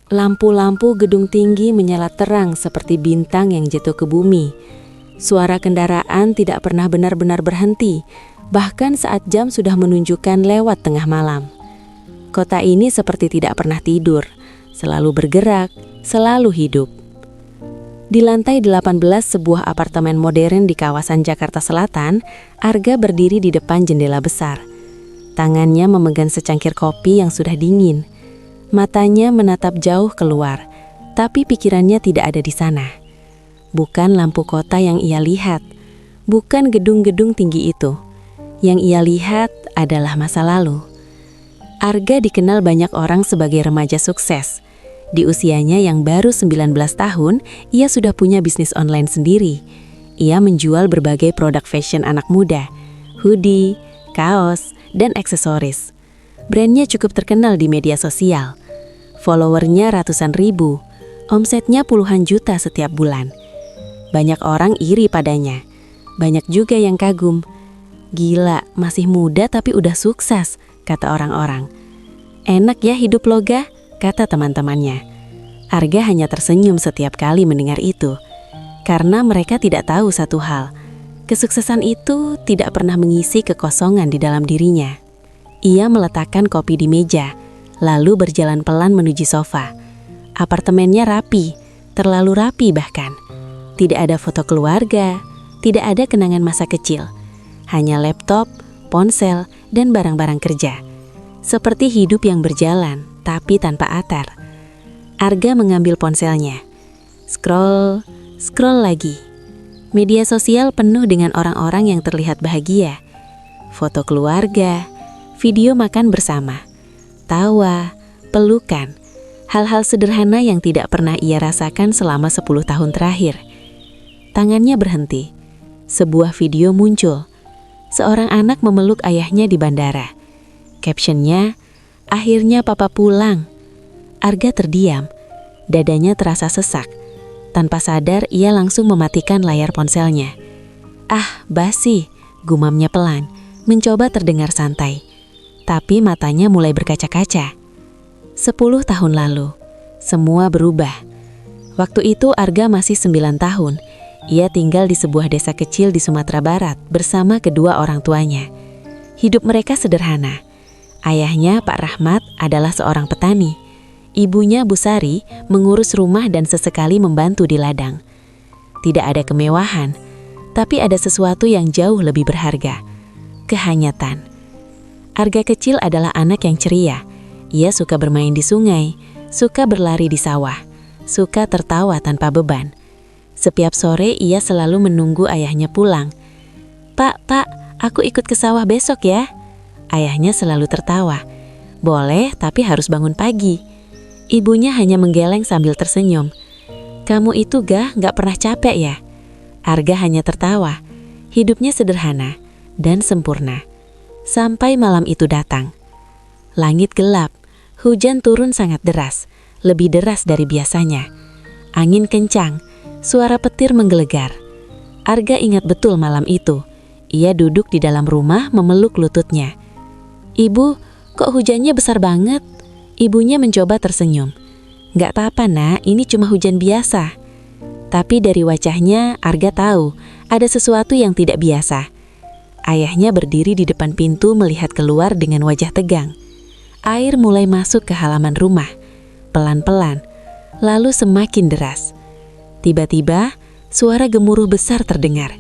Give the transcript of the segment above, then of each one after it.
Lampu-lampu gedung tinggi menyala terang seperti bintang yang jatuh ke bumi. Suara kendaraan tidak pernah benar-benar berhenti, bahkan saat jam sudah menunjukkan lewat tengah malam. Kota ini seperti tidak pernah tidur, selalu bergerak, selalu hidup. Di lantai 18 sebuah apartemen modern di kawasan Jakarta Selatan, Arga berdiri di depan jendela besar. Tangannya memegang secangkir kopi yang sudah dingin. Matanya menatap jauh keluar, tapi pikirannya tidak ada di sana. Bukan lampu kota yang ia lihat, bukan gedung-gedung tinggi itu. Yang ia lihat adalah masa lalu. Arga dikenal banyak orang sebagai remaja sukses. Di usianya yang baru 19 tahun, ia sudah punya bisnis online sendiri. Ia menjual berbagai produk fashion anak muda, hoodie, kaos, dan aksesoris. Brandnya cukup terkenal di media sosial. Followernya ratusan ribu, omsetnya puluhan juta setiap bulan. Banyak orang iri padanya, banyak juga yang kagum. Gila, masih muda tapi udah sukses, kata orang-orang. Enak ya hidup loga, kata teman-temannya. Arga hanya tersenyum setiap kali mendengar itu, karena mereka tidak tahu satu hal. Kesuksesan itu tidak pernah mengisi kekosongan di dalam dirinya. Ia meletakkan kopi di meja, lalu berjalan pelan menuju sofa. Apartemennya rapi, terlalu rapi bahkan. Tidak ada foto keluarga, tidak ada kenangan masa kecil. Hanya laptop, ponsel, dan barang-barang kerja. Seperti hidup yang berjalan, tapi tanpa atar. Arga mengambil ponselnya. Scroll lagi. Media sosial penuh dengan orang-orang yang terlihat bahagia. Foto keluarga, video makan bersama, tawa, pelukan, hal-hal sederhana yang tidak pernah ia rasakan selama 10 tahun terakhir. Tangannya berhenti. Sebuah video muncul. Seorang anak memeluk ayahnya di bandara. Captionnya, "Akhirnya papa pulang." Arga terdiam. Dadanya terasa sesak. Tanpa sadar, ia langsung mematikan layar ponselnya. "Ah, basi," gumamnya pelan, mencoba terdengar santai. Tapi matanya mulai berkaca-kaca. 10 tahun lalu, semua berubah. Waktu itu Arga masih 9 tahun. Ia tinggal di sebuah desa kecil di Sumatera Barat bersama kedua orang tuanya. Hidup mereka sederhana. Ayahnya, Pak Rahmat, adalah seorang petani. Ibunya, Bu Sari, mengurus rumah dan sesekali membantu di ladang. Tidak ada kemewahan, tapi ada sesuatu yang jauh lebih berharga. Kehangatan. Arga kecil adalah anak yang ceria. Ia suka bermain di sungai, suka berlari di sawah, suka tertawa tanpa beban. Setiap sore ia selalu menunggu ayahnya pulang. Pak, aku ikut ke sawah besok ya." Ayahnya selalu tertawa. "Boleh, tapi harus bangun pagi." Ibunya hanya menggeleng sambil tersenyum. "Kamu itu gak pernah capek ya?" Arga hanya tertawa. Hidupnya sederhana dan sempurna. Sampai malam itu datang. Langit gelap, hujan turun sangat deras, lebih deras dari biasanya. Angin kencang, suara petir menggelegar. Arga ingat betul malam itu. Ia duduk di dalam rumah memeluk lututnya. "Ibu, kok hujannya besar banget?" Ibunya mencoba tersenyum. "Gak apa-apa nak, ini cuma hujan biasa." Tapi dari wajahnya Arga tahu ada sesuatu yang tidak biasa. Ayahnya berdiri di depan pintu melihat keluar dengan wajah tegang. Air mulai masuk ke halaman rumah, pelan-pelan, lalu semakin deras. Tiba-tiba suara gemuruh besar terdengar,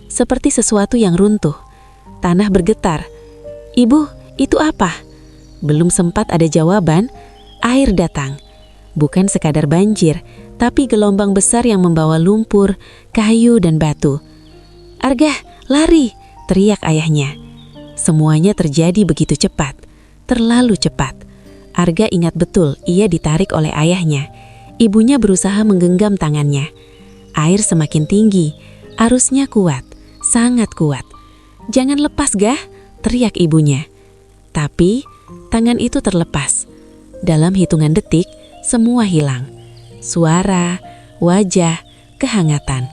seperti sesuatu yang runtuh. Tanah bergetar. "Ibu, itu apa?" Belum sempat ada jawaban, air datang. Bukan sekadar banjir, tapi gelombang besar yang membawa lumpur, kayu, dan batu. "Arga, lari!" teriak ayahnya. Semuanya terjadi begitu cepat, terlalu cepat. Arga ingat betul ia ditarik oleh ayahnya. Ibunya berusaha menggenggam tangannya. Air semakin tinggi, arusnya kuat, sangat kuat. "Jangan lepas, Gah!" teriak ibunya. Tapi tangan itu terlepas. Dalam hitungan detik, semua hilang. Suara, wajah, kehangatan.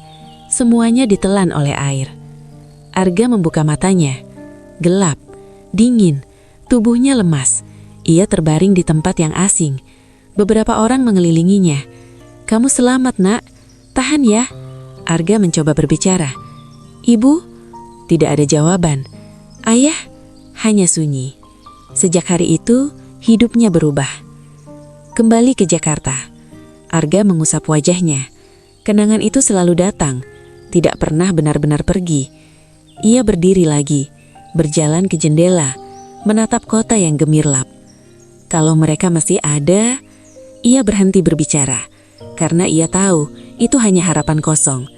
Semuanya ditelan oleh air. Arga membuka matanya. Gelap, dingin, tubuhnya lemas. Ia terbaring di tempat yang asing. Beberapa orang mengelilinginya. "Kamu selamat, Nak. Tahan ya." Arga mencoba berbicara. "Ibu?" Tidak ada jawaban. "Ayah?" Hanya sunyi. Sejak hari itu, hidupnya berubah. Kembali ke Jakarta. Arga mengusap wajahnya. Kenangan itu selalu datang, tidak pernah benar-benar pergi. Ia berdiri lagi, berjalan ke jendela, menatap kota yang gemirlap. Kalau mereka masih ada, ia berhenti berbicara, karena ia tahu itu hanya harapan kosong.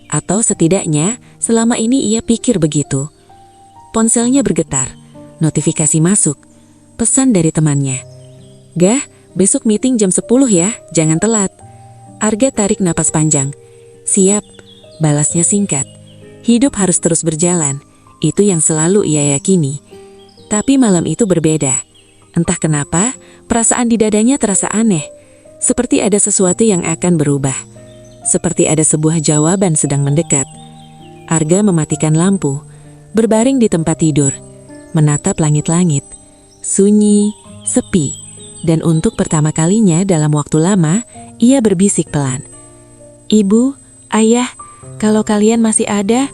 Atau setidaknya selama ini ia pikir begitu. Ponselnya bergetar, notifikasi masuk, pesan dari temannya. "Gah, besok meeting jam 10 ya, jangan telat." Arga tarik napas panjang. "Siap," balasnya singkat. Hidup harus terus berjalan, itu yang selalu ia yakini. Tapi malam itu berbeda. Entah kenapa, perasaan di dadanya terasa aneh. Seperti ada sesuatu yang akan berubah. Seperti ada sebuah jawaban sedang mendekat. Arga mematikan lampu, berbaring di tempat tidur, menatap langit-langit. Sunyi, sepi, dan untuk pertama kalinya dalam waktu lama, ia berbisik pelan. "Ibu, Ayah, kalau kalian masih ada."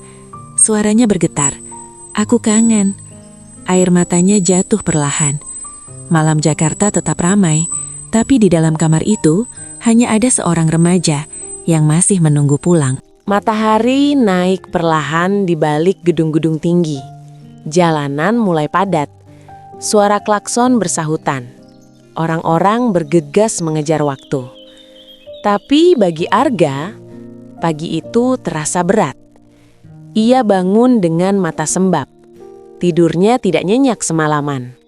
Suaranya bergetar. "Aku kangen." Air matanya jatuh perlahan. Malam Jakarta tetap ramai, tapi di dalam kamar itu hanya ada seorang remaja yang masih menunggu pulang. Matahari naik perlahan di balik gedung-gedung tinggi. Jalanan mulai padat. Suara klakson bersahutan. Orang-orang bergegas mengejar waktu. Tapi bagi Arga, pagi itu terasa berat. Ia bangun dengan mata sembab. Tidurnya tidak nyenyak semalaman.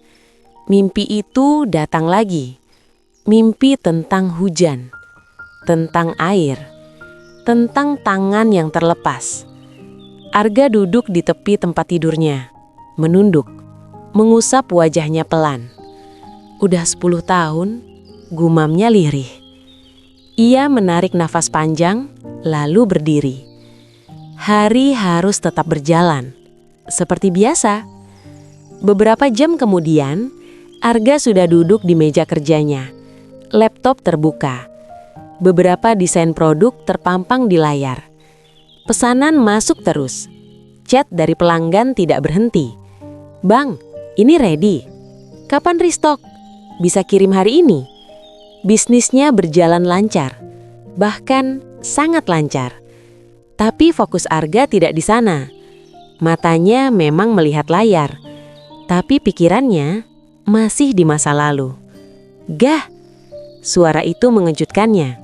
Mimpi itu datang lagi. Mimpi tentang hujan, tentang air, tentang tangan yang terlepas. Arga duduk di tepi tempat tidurnya, menunduk, mengusap wajahnya pelan. Udah 10 tahun, gumamnya lirih. Ia menarik nafas panjang, lalu berdiri. Hari harus tetap berjalan, seperti biasa. Beberapa jam kemudian, Arga sudah duduk di meja kerjanya. Laptop terbuka. Beberapa desain produk terpampang di layar. Pesanan masuk terus. Chat dari pelanggan tidak berhenti. "Bang, ini ready. Kapan restock? Bisa kirim hari ini." Bisnisnya berjalan lancar. Bahkan sangat lancar. Tapi fokus Arga tidak di sana. Matanya memang melihat layar. Tapi pikirannya masih di masa lalu. "Gah!" Suara itu mengejutkannya.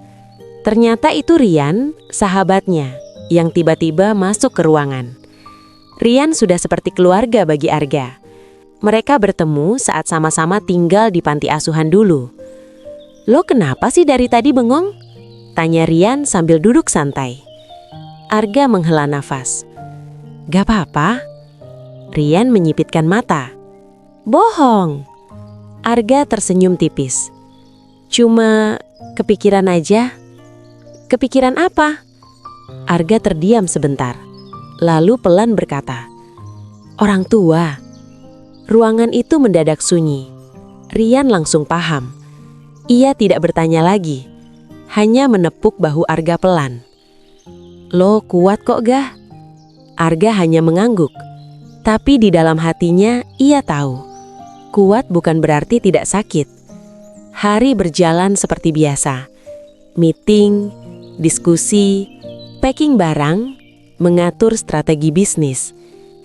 Ternyata itu Rian, sahabatnya, yang tiba-tiba masuk ke ruangan. Rian sudah seperti keluarga bagi Arga. Mereka bertemu saat sama-sama tinggal di panti asuhan dulu. "Lo kenapa sih dari tadi bengong?" tanya Rian sambil duduk santai. Arga menghela nafas. "Gak apa-apa." Rian menyipitkan mata. "Bohong." Arga tersenyum tipis. "Cuma kepikiran aja." "Kepikiran apa?" Arga terdiam sebentar, lalu pelan berkata, "Orang tua." Ruangan itu mendadak sunyi. Rian langsung paham. Ia tidak bertanya lagi, hanya menepuk bahu Arga pelan. "Lo kuat kok, Gah." Arga hanya mengangguk. Tapi di dalam hatinya ia tahu, kuat bukan berarti tidak sakit. Hari berjalan seperti biasa. Meeting, diskusi, packing barang, mengatur strategi bisnis.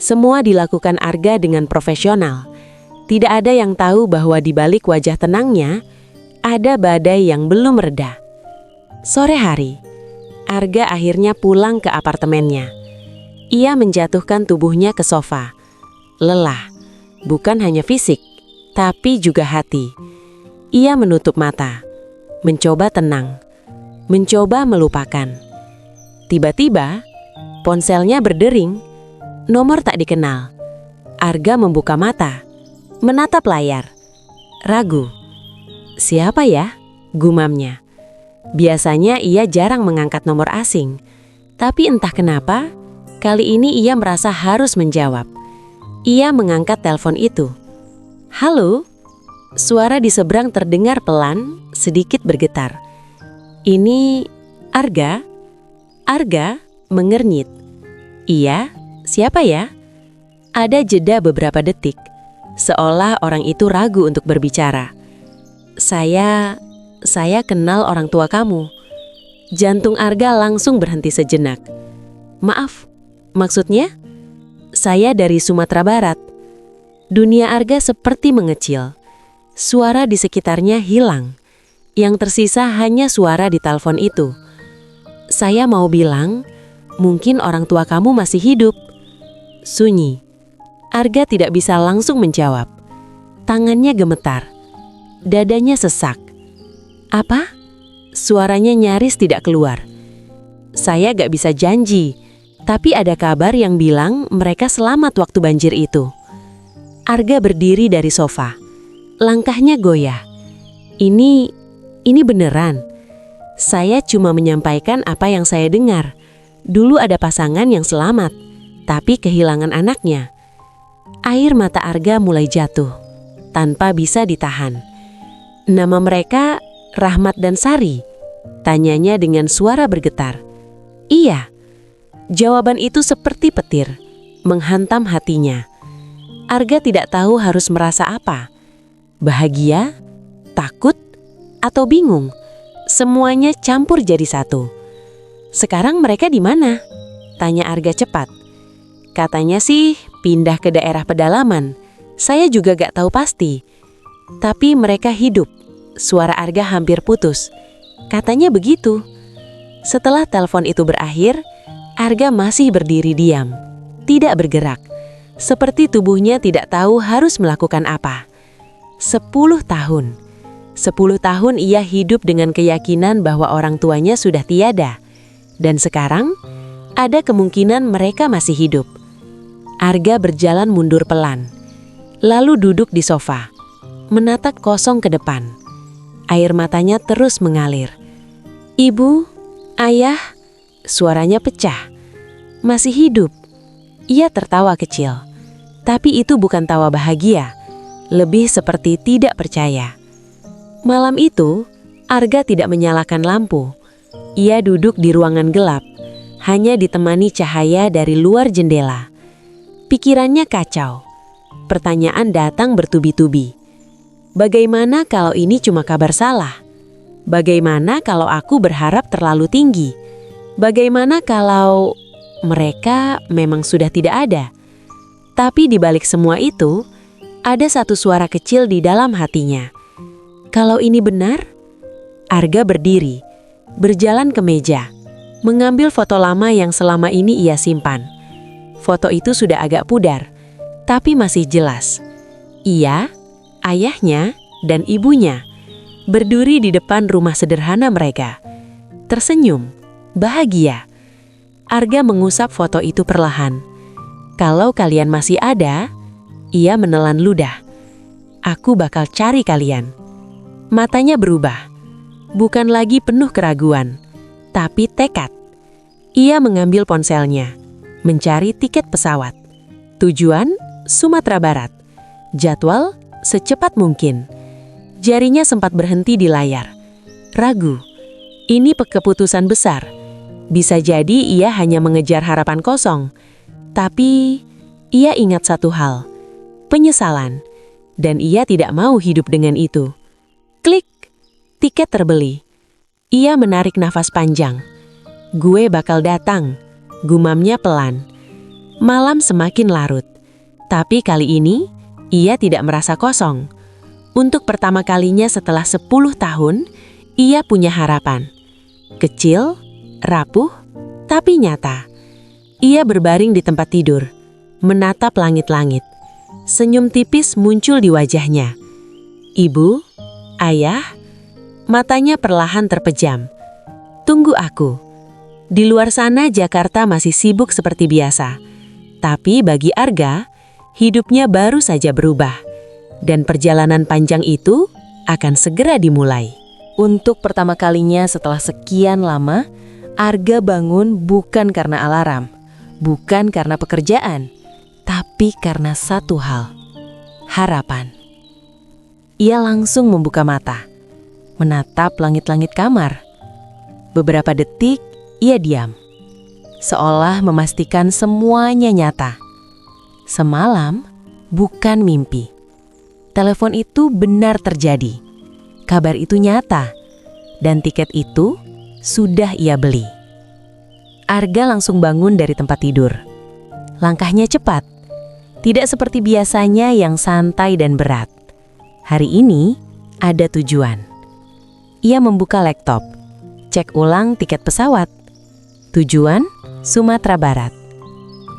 Semua dilakukan Arga dengan profesional. Tidak ada yang tahu bahwa di balik wajah tenangnya, ada badai yang belum reda. Sore hari, Arga akhirnya pulang ke apartemennya. Ia menjatuhkan tubuhnya ke sofa. Lelah, bukan hanya fisik, tapi juga hati. Ia menutup mata, mencoba tenang, mencoba melupakan. Tiba-tiba, ponselnya berdering. Nomor tak dikenal. Arga membuka mata, menatap layar. Ragu. "Siapa ya?" gumamnya. Biasanya ia jarang mengangkat nomor asing. Tapi entah kenapa, kali ini ia merasa harus menjawab. Ia mengangkat telepon itu. "Halo?" Suara di seberang terdengar pelan, sedikit bergetar. "Ini Arga?" Arga mengernyit. "Iya, siapa ya?" Ada jeda beberapa detik, seolah orang itu ragu untuk berbicara. Saya kenal orang tua kamu." Jantung Arga langsung berhenti sejenak. "Maaf, maksudnya?" "Saya dari Sumatera Barat." Dunia Arga seperti mengecil. Suara di sekitarnya hilang. Yang tersisa hanya suara di telepon itu. "Saya mau bilang, mungkin orang tua kamu masih hidup." Sunyi. Arga tidak bisa langsung menjawab. Tangannya gemetar. Dadanya sesak. "Apa?" Suaranya nyaris tidak keluar. "Saya gak bisa janji, tapi ada kabar yang bilang mereka selamat waktu banjir itu." Arga berdiri dari sofa. Langkahnya goyah. Ini beneran. Saya cuma menyampaikan apa yang saya dengar. Dulu ada pasangan yang selamat, tapi kehilangan anaknya. Air mata Arga mulai jatuh, tanpa bisa ditahan. "Nama mereka Rahmat dan Sari?" Tanyanya dengan suara bergetar. "Iya." Jawaban itu seperti petir, menghantam hatinya. Arga tidak tahu harus merasa apa. Bahagia, takut, atau bingung. Semuanya campur jadi satu. "Sekarang mereka di mana?" Tanya Arga cepat. "Katanya sih pindah ke daerah pedalaman. Saya juga gak tahu pasti. Tapi mereka hidup." Suara Arga hampir putus. "Katanya begitu." Setelah telepon itu berakhir, Arga masih berdiri diam, tidak bergerak. Seperti tubuhnya tidak tahu harus melakukan apa. 10 tahun. 10 tahun ia hidup dengan keyakinan bahwa orang tuanya sudah tiada. Dan sekarang, ada kemungkinan mereka masih hidup. Arga berjalan mundur pelan. Lalu duduk di sofa, menatap kosong ke depan. Air matanya terus mengalir. "Ibu, ayah," suaranya pecah. "Masih hidup." Ia tertawa kecil. Tapi itu bukan tawa bahagia, lebih seperti tidak percaya. Malam itu, Arga tidak menyalakan lampu. Ia duduk di ruangan gelap, hanya ditemani cahaya dari luar jendela. Pikirannya kacau. Pertanyaan datang bertubi-tubi. Bagaimana kalau ini cuma kabar salah? Bagaimana kalau aku berharap terlalu tinggi? Bagaimana kalau mereka memang sudah tidak ada? Tapi di balik semua itu, ada satu suara kecil di dalam hatinya. Kalau ini benar, Arga berdiri, berjalan ke meja, mengambil foto lama yang selama ini ia simpan. Foto itu sudah agak pudar, tapi masih jelas. Ia, ayahnya, dan ibunya berdiri di depan rumah sederhana mereka. Tersenyum, bahagia. Arga mengusap foto itu perlahan. "Kalau kalian masih ada," ia menelan ludah, "aku bakal cari kalian." Matanya berubah. Bukan lagi penuh keraguan, tapi tekad. Ia mengambil ponselnya, mencari tiket pesawat. Tujuan, Sumatera Barat. Jadwal, secepat mungkin. Jarinya sempat berhenti di layar. Ragu. Ini keputusan besar. Bisa jadi ia hanya mengejar harapan kosong. Tapi ia ingat satu hal, penyesalan, dan ia tidak mau hidup dengan itu. Klik, tiket terbeli. Ia menarik nafas panjang. "Gue bakal datang," gumamnya pelan. Malam semakin larut, tapi kali ini ia tidak merasa kosong. Untuk pertama kalinya setelah 10 tahun, ia punya harapan. Kecil, rapuh, tapi nyata. Ia berbaring di tempat tidur, menatap langit-langit. Senyum tipis muncul di wajahnya. "Ibu, ayah," matanya perlahan terpejam. "Tunggu aku." Di luar sana Jakarta masih sibuk seperti biasa. Tapi bagi Arga, hidupnya baru saja berubah. Dan perjalanan panjang itu akan segera dimulai. Untuk pertama kalinya setelah sekian lama, Arga bangun bukan karena alarm, bukan karena pekerjaan, tapi karena satu hal, harapan. Ia langsung membuka mata. menatap langit-langit kamar. Beberapa detik, ia diam, seolah memastikan semuanya nyata. Semalam bukan mimpi. Telepon itu benar terjadi. Kabar itu nyata, dan tiket itu sudah ia beli. Arga langsung bangun dari tempat tidur. Langkahnya cepat, tidak seperti biasanya yang santai dan berat. Hari ini ada tujuan. Ia membuka laptop, cek ulang tiket pesawat. Tujuan Sumatera Barat.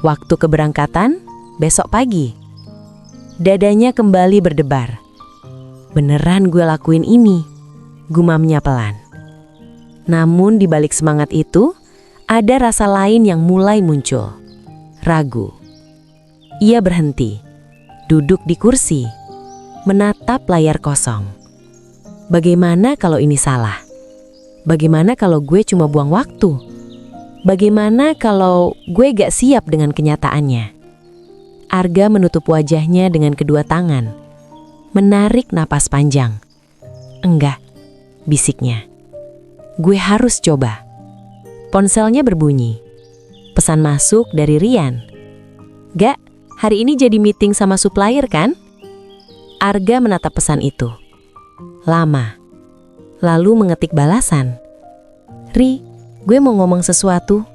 Waktu keberangkatan besok pagi. Dadanya kembali berdebar. Beneran gue lakuin ini, gumamnya pelan. Namun di balik semangat itu, ada rasa lain yang mulai muncul. Ragu. Ia berhenti, duduk di kursi, menatap layar kosong. Bagaimana kalau ini salah? Bagaimana kalau gue cuma buang waktu? Bagaimana kalau gue gak siap dengan kenyataannya? Arga menutup wajahnya dengan kedua tangan, menarik napas panjang. Enggak, bisiknya. Gue harus coba. Ponselnya berbunyi. Pesan masuk dari Rian. Gak, hari ini jadi meeting sama supplier kan? Arga menatap pesan itu. Lama. Lalu mengetik balasan. Ri, gue mau ngomong sesuatu.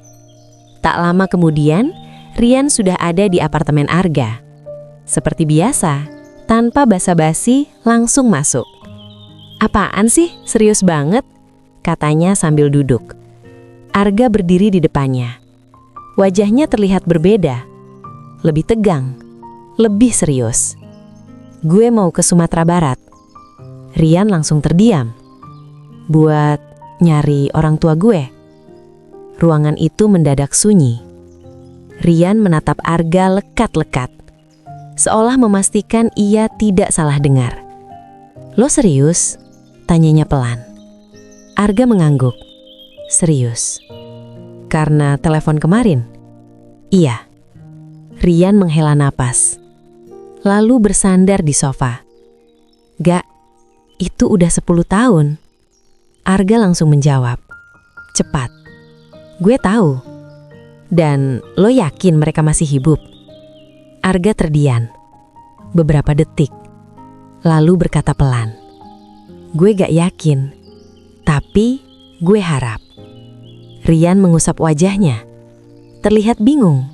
Tak lama kemudian, Rian sudah ada di apartemen Arga. Seperti biasa, tanpa basa-basi langsung masuk. Apaan sih? Serius banget? Katanya sambil duduk. Arga berdiri di depannya. Wajahnya terlihat berbeda. Lebih tegang, lebih serius. Gue mau ke Sumatera Barat. Rian langsung terdiam. Buat nyari orang tua gue. Ruangan itu mendadak sunyi. Rian menatap Arga lekat-lekat, seolah memastikan ia tidak salah dengar. Lo serius? Tanyanya pelan. Arga mengangguk. Serius. Karena telepon kemarin? Iya. Rian menghela napas, lalu bersandar di sofa. Gak, itu udah 10 tahun. Arga langsung menjawab. Cepat. Gue tahu. Dan lo yakin mereka masih hidup? Arga terdiam beberapa detik, lalu berkata pelan. Gue gak yakin, tapi gue harap. Rian mengusap wajahnya, terlihat bingung.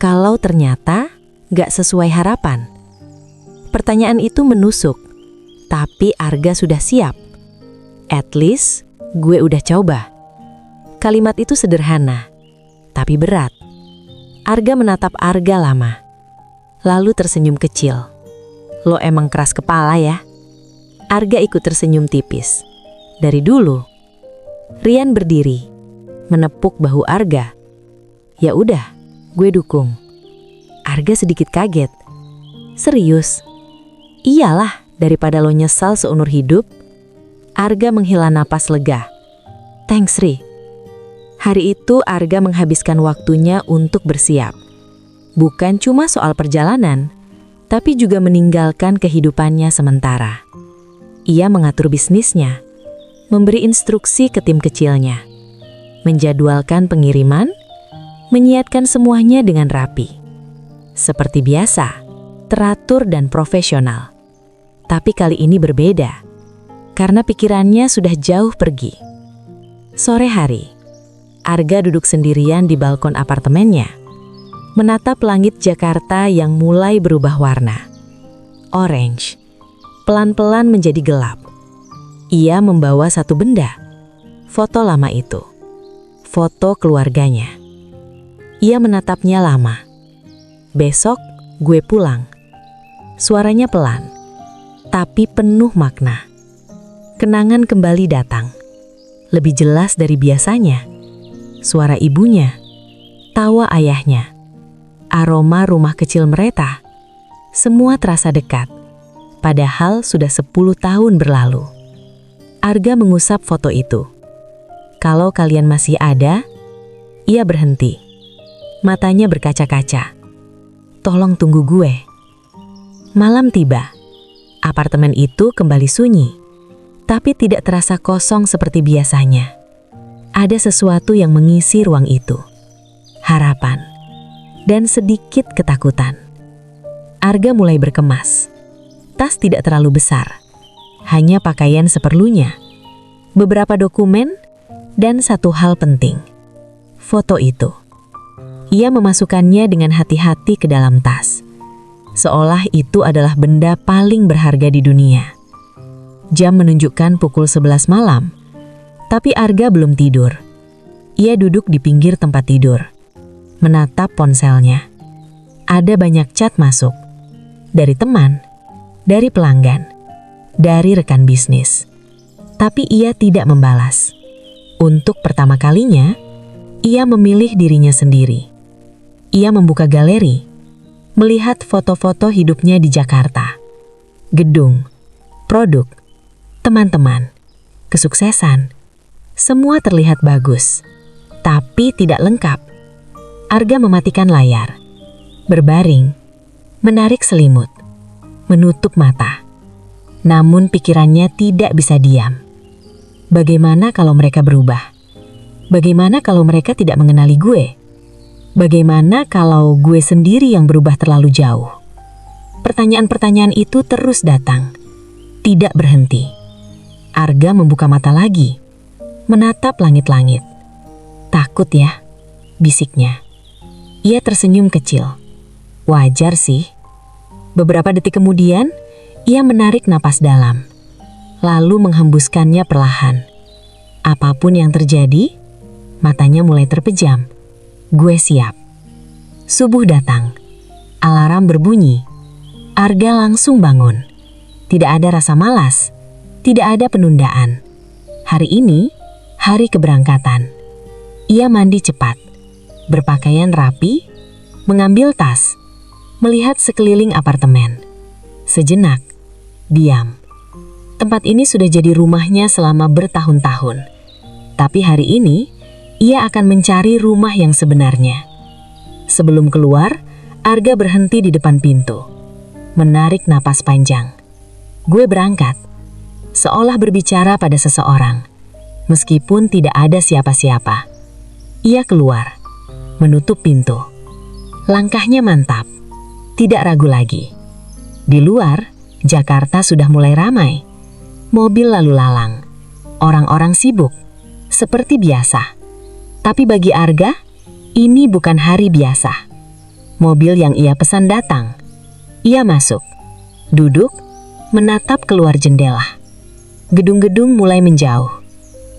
Kalau ternyata gak sesuai harapan. Pertanyaan itu menusuk, tapi Arga sudah siap. At least gue udah coba. Kalimat itu sederhana, tapi berat. Arga menatap Arga lama, lalu tersenyum kecil. Lo emang keras kepala ya? Arga ikut tersenyum tipis. Dari dulu. Rian berdiri, menepuk bahu Arga. Ya udah, gue dukung. Arga sedikit kaget. Serius? Iyalah, daripada lo nyesal seumur hidup. Arga menghela napas lega. Thanks Ri. Hari itu Arga menghabiskan waktunya untuk bersiap. Bukan cuma soal perjalanan, tapi juga meninggalkan kehidupannya sementara. Ia mengatur bisnisnya, memberi instruksi ke tim kecilnya, menjadwalkan pengiriman, menyiapkan semuanya dengan rapi. Seperti biasa, teratur dan profesional. Tapi kali ini berbeda, karena pikirannya sudah jauh pergi. Sore hari, Arga duduk sendirian di balkon apartemennya, menatap langit Jakarta yang mulai berubah warna. Orange, pelan-pelan menjadi gelap. Ia membawa satu benda, foto lama itu. Foto keluarganya. Ia menatapnya lama. Besok gue pulang. Suaranya pelan, tapi penuh makna. Kenangan kembali datang. Lebih jelas dari biasanya. Suara ibunya, tawa ayahnya, aroma rumah kecil mereka. Semua terasa dekat, padahal sudah 10 tahun berlalu. Arga mengusap foto itu. Kalau kalian masih ada, ia berhenti. Matanya berkaca-kaca. Tolong tunggu gue. Malam tiba. Apartemen itu kembali sunyi. Tapi tidak terasa kosong seperti biasanya. Ada sesuatu yang mengisi ruang itu. Harapan. Dan sedikit ketakutan. Arga mulai berkemas. Tas tidak terlalu besar. Hanya pakaian seperlunya. Beberapa dokumen dan satu hal penting. Foto itu. Ia memasukkannya dengan hati-hati ke dalam tas. Seolah itu adalah benda paling berharga di dunia. Jam menunjukkan pukul 11 malam. Tapi Arga belum tidur. Ia duduk di pinggir tempat tidur. Menatap ponselnya. Ada banyak chat masuk. Dari teman, dari pelanggan, dari rekan bisnis. Tapi ia tidak membalas. Untuk pertama kalinya, ia memilih dirinya sendiri. Ia membuka galeri, melihat foto-foto hidupnya di Jakarta. Gedung, produk, teman-teman, kesuksesan. Semua terlihat bagus, tapi tidak lengkap. Arga mematikan layar, berbaring, menarik selimut, menutup mata. Namun pikirannya tidak bisa diam. Bagaimana kalau mereka berubah? Bagaimana kalau mereka tidak mengenali gue? Bagaimana kalau gue sendiri yang berubah terlalu jauh? Pertanyaan-pertanyaan itu terus datang, tidak berhenti. Arga membuka mata lagi, menatap langit-langit. Takut ya, bisiknya. Ia tersenyum kecil. Wajar sih. Beberapa detik kemudian, ia menarik napas dalam, lalu menghembuskannya perlahan. Apapun yang terjadi, matanya mulai terpejam. Gue siap. Subuh datang. Alarm berbunyi. Arga langsung bangun. Tidak ada rasa malas. Tidak ada penundaan. Hari ini, hari keberangkatan. Ia mandi cepat. Berpakaian rapi. Mengambil tas. Melihat sekeliling apartemen. Sejenak, diam. Tempat ini sudah jadi rumahnya selama bertahun-tahun. Tapi hari ini, ia akan mencari rumah yang sebenarnya. Sebelum keluar, Arga berhenti di depan pintu. Menarik napas panjang. Gue berangkat. Seolah berbicara pada seseorang. Meskipun tidak ada siapa-siapa. Ia keluar. Menutup pintu. Langkahnya mantap. Tidak ragu lagi. Di luar, Jakarta sudah mulai ramai. Mobil lalu lalang. Orang-orang sibuk. Seperti biasa. Tapi bagi Arga, ini bukan hari biasa. Mobil yang ia pesan datang. Ia masuk. Duduk, menatap keluar jendela. Gedung-gedung mulai menjauh.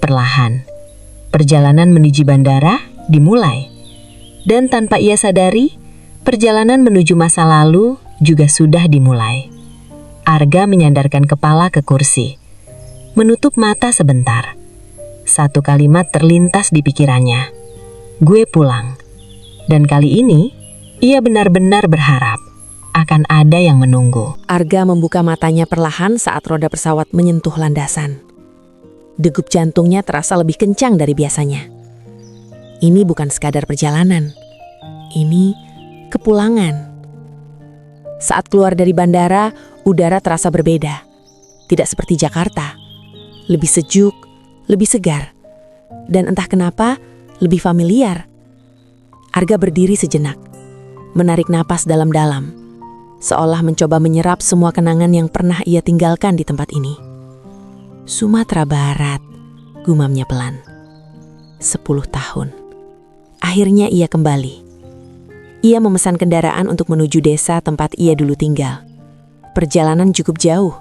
Perlahan. Perjalanan menuju bandara dimulai. Dan tanpa ia sadari, perjalanan menuju masa lalu juga sudah dimulai. Arga menyandarkan kepala ke kursi. Menutup mata sebentar. Satu kalimat terlintas di pikirannya. Gue pulang. Dan kali ini, ia benar-benar berharap akan ada yang menunggu. Arga membuka matanya perlahan saat roda pesawat menyentuh landasan. Degup jantungnya terasa lebih kencang dari biasanya. Ini bukan sekadar perjalanan. Ini kepulangan. Saat keluar dari bandara, udara terasa berbeda. Tidak seperti Jakarta. Lebih sejuk, lebih segar. Dan entah kenapa, lebih familiar. Arga berdiri sejenak. Menarik napas dalam-dalam. Seolah mencoba menyerap semua kenangan yang pernah ia tinggalkan di tempat ini. Sumatera Barat, gumamnya pelan. 10 tahun. Akhirnya ia kembali. Ia memesan kendaraan untuk menuju desa tempat ia dulu tinggal. Perjalanan cukup jauh.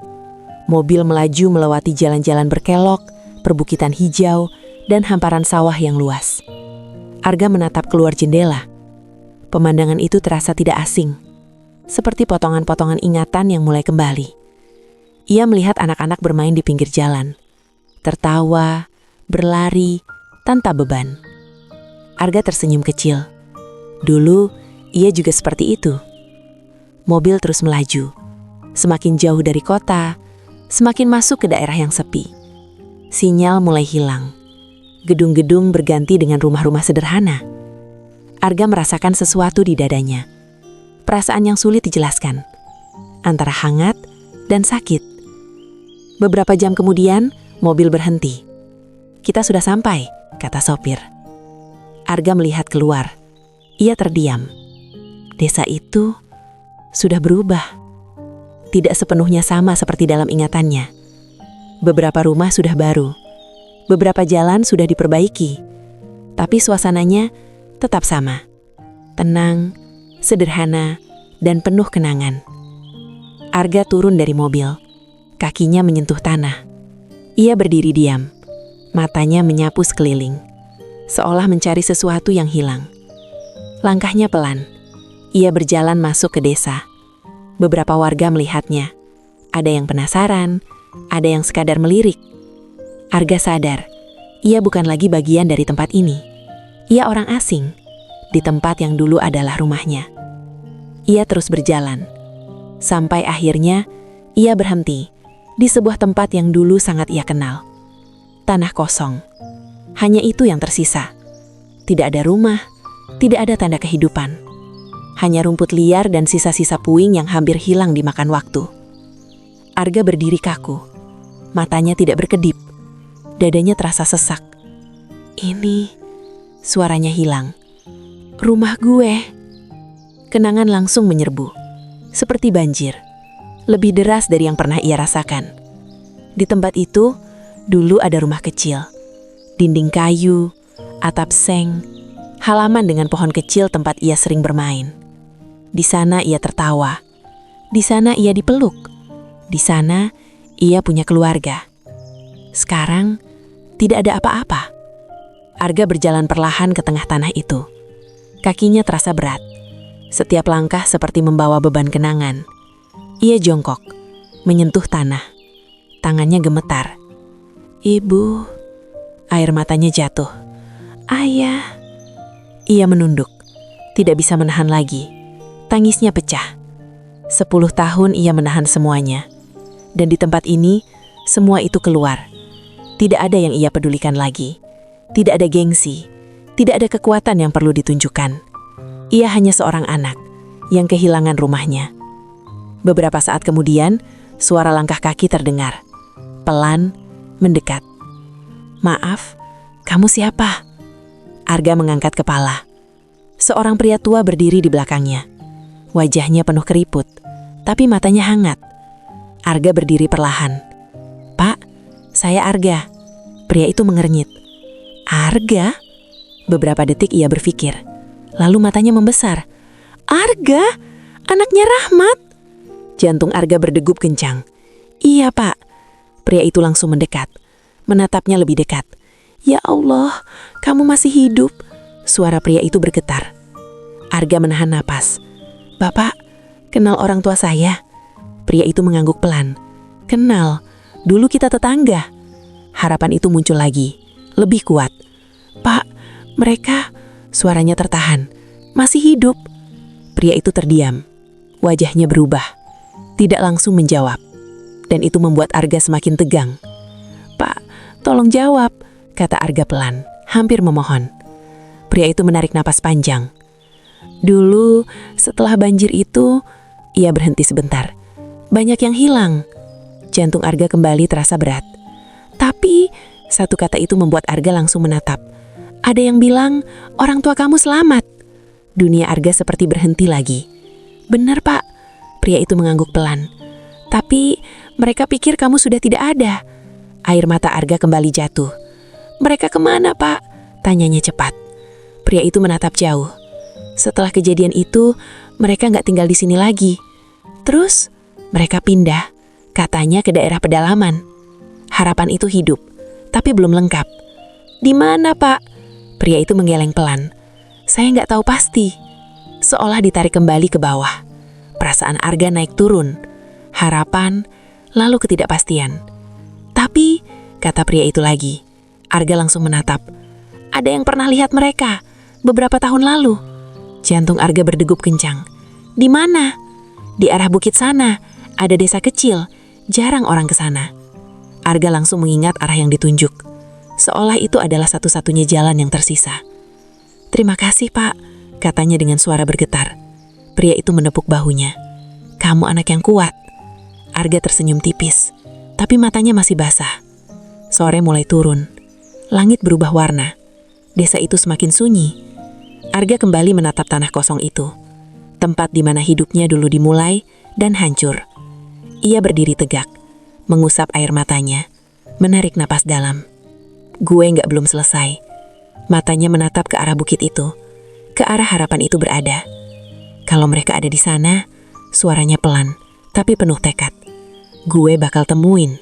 Mobil melaju melewati jalan-jalan berkelok, perbukitan hijau, dan hamparan sawah yang luas. Arga menatap keluar jendela. Pemandangan itu terasa tidak asing. Seperti potongan-potongan ingatan yang mulai kembali. Ia melihat anak-anak bermain di pinggir jalan. Tertawa, berlari, tanpa beban. Arga tersenyum kecil. Dulu, ia juga seperti itu. Mobil terus melaju. Semakin jauh dari kota, semakin masuk ke daerah yang sepi. Sinyal mulai hilang. Gedung-gedung berganti dengan rumah-rumah sederhana. Arga merasakan sesuatu di dadanya. Perasaan yang sulit dijelaskan. Antara hangat dan sakit. Beberapa jam kemudian, mobil berhenti. "Kita sudah sampai," kata sopir. Arga melihat keluar. Ia terdiam. Desa itu sudah berubah. Tidak sepenuhnya sama seperti dalam ingatannya. Beberapa rumah sudah baru. Beberapa jalan sudah diperbaiki. Tapi suasananya tetap sama. Tenang, sederhana, dan penuh kenangan. Arga turun dari mobil. Kakinya menyentuh tanah. Ia berdiri diam. Matanya menyapu sekeliling. Seolah mencari sesuatu yang hilang. Langkahnya pelan. Ia berjalan masuk ke desa. Beberapa warga melihatnya. Ada yang penasaran, ada yang sekadar melirik. Arga sadar, ia bukan lagi bagian dari tempat ini. Ia orang asing, di tempat yang dulu adalah rumahnya. Ia terus berjalan. Sampai akhirnya, ia berhenti di sebuah tempat yang dulu sangat ia kenal. Tanah kosong. Hanya itu yang tersisa. Tidak ada rumah, tidak ada tanda kehidupan. Hanya rumput liar dan sisa-sisa puing yang hampir hilang dimakan waktu. Arga berdiri kaku. Matanya tidak berkedip. Dadanya terasa sesak. Ini, suaranya hilang. Rumah gue. Kenangan langsung menyerbu. Seperti banjir. Lebih deras dari yang pernah ia rasakan. Di tempat itu, dulu ada rumah kecil. Dinding kayu, atap seng, halaman dengan pohon kecil tempat ia sering bermain. Di sana ia tertawa. Di sana ia dipeluk. Di sana ia punya keluarga. Sekarang tidak ada apa-apa. Arga berjalan perlahan ke tengah tanah itu. Kakinya terasa berat. Setiap langkah seperti membawa beban kenangan. Ia jongkok, menyentuh tanah. Tangannya gemetar. "Ibu." Air matanya jatuh. "Ayah." Ia menunduk. Tidak bisa menahan lagi. Tangisnya pecah. 10 tahun ia menahan semuanya. Dan di tempat ini, semua itu keluar. Tidak ada yang ia pedulikan lagi. Tidak ada gengsi. Tidak ada kekuatan yang perlu ditunjukkan. Ia hanya seorang anak yang kehilangan rumahnya. Beberapa saat kemudian, suara langkah kaki terdengar. Pelan, mendekat. "Maaf, kamu siapa?" Arga mengangkat kepala. Seorang pria tua berdiri di belakangnya. Wajahnya penuh keriput, tapi matanya hangat. Arga berdiri perlahan. "Pak, saya Arga." Pria itu mengernyit. "Arga?" Beberapa detik ia berpikir. Lalu matanya membesar. "Arga? Anaknya Rahmat?" Jantung Arga berdegup kencang. "Iya, Pak." Pria itu langsung mendekat. Menatapnya lebih dekat. "Ya Allah, kamu masih hidup." Suara pria itu bergetar. Arga menahan napas. "Bapak, kenal orang tua saya?" Pria itu mengangguk pelan. "Kenal, dulu kita tetangga." Harapan itu muncul lagi, lebih kuat. "Pak, mereka..." Suaranya tertahan. "Masih hidup." Pria itu terdiam. Wajahnya berubah. Tidak langsung menjawab. Dan itu membuat Arga semakin tegang. "Pak, tolong jawab," kata Arga pelan, hampir memohon. Pria itu menarik napas panjang. "Dulu, setelah banjir itu..." Ia berhenti sebentar. "Banyak yang hilang." Jantung Arga kembali terasa berat. "Tapi..." Satu kata itu membuat Arga langsung menatap. "Ada yang bilang, orang tua kamu selamat." Dunia Arga seperti berhenti lagi. "Benar, Pak." Pria itu mengangguk pelan. "Tapi, mereka pikir kamu sudah tidak ada." Air mata Arga kembali jatuh. "Mereka kemana, Pak?" Tanyanya cepat. Pria itu menatap jauh. "Setelah kejadian itu, mereka nggak tinggal di sini lagi. Terus, mereka pindah, katanya ke daerah pedalaman." Harapan itu hidup, tapi belum lengkap. "Di mana, Pak?" Pria itu menggeleng pelan. "Saya nggak tahu pasti." Seolah ditarik kembali ke bawah. Perasaan Arga naik turun. Harapan, lalu ketidakpastian. "Tapi," kata pria itu lagi. Arga langsung menatap. "Ada yang pernah lihat mereka beberapa tahun lalu." Jantung Arga berdegup kencang. "Di mana?" "Di arah bukit sana, ada desa kecil, jarang orang ke sana." Arga langsung mengingat arah yang ditunjuk. Seolah itu adalah satu-satunya jalan yang tersisa. "Terima kasih, Pak," katanya dengan suara bergetar. Pria itu menepuk bahunya. "Kamu anak yang kuat." Arga tersenyum tipis. tapi matanya masih basah. Sore mulai turun. Langit berubah warna. Desa itu semakin sunyi. Arga kembali menatap tanah kosong itu. Tempat di mana hidupnya dulu dimulai dan hancur. Ia berdiri tegak, mengusap air matanya, menarik napas dalam. Gue belum selesai. Matanya menatap ke arah bukit itu, ke arah harapan itu berada. Kalau mereka ada di sana, suaranya pelan, tapi penuh tekad. Gue bakal temuin.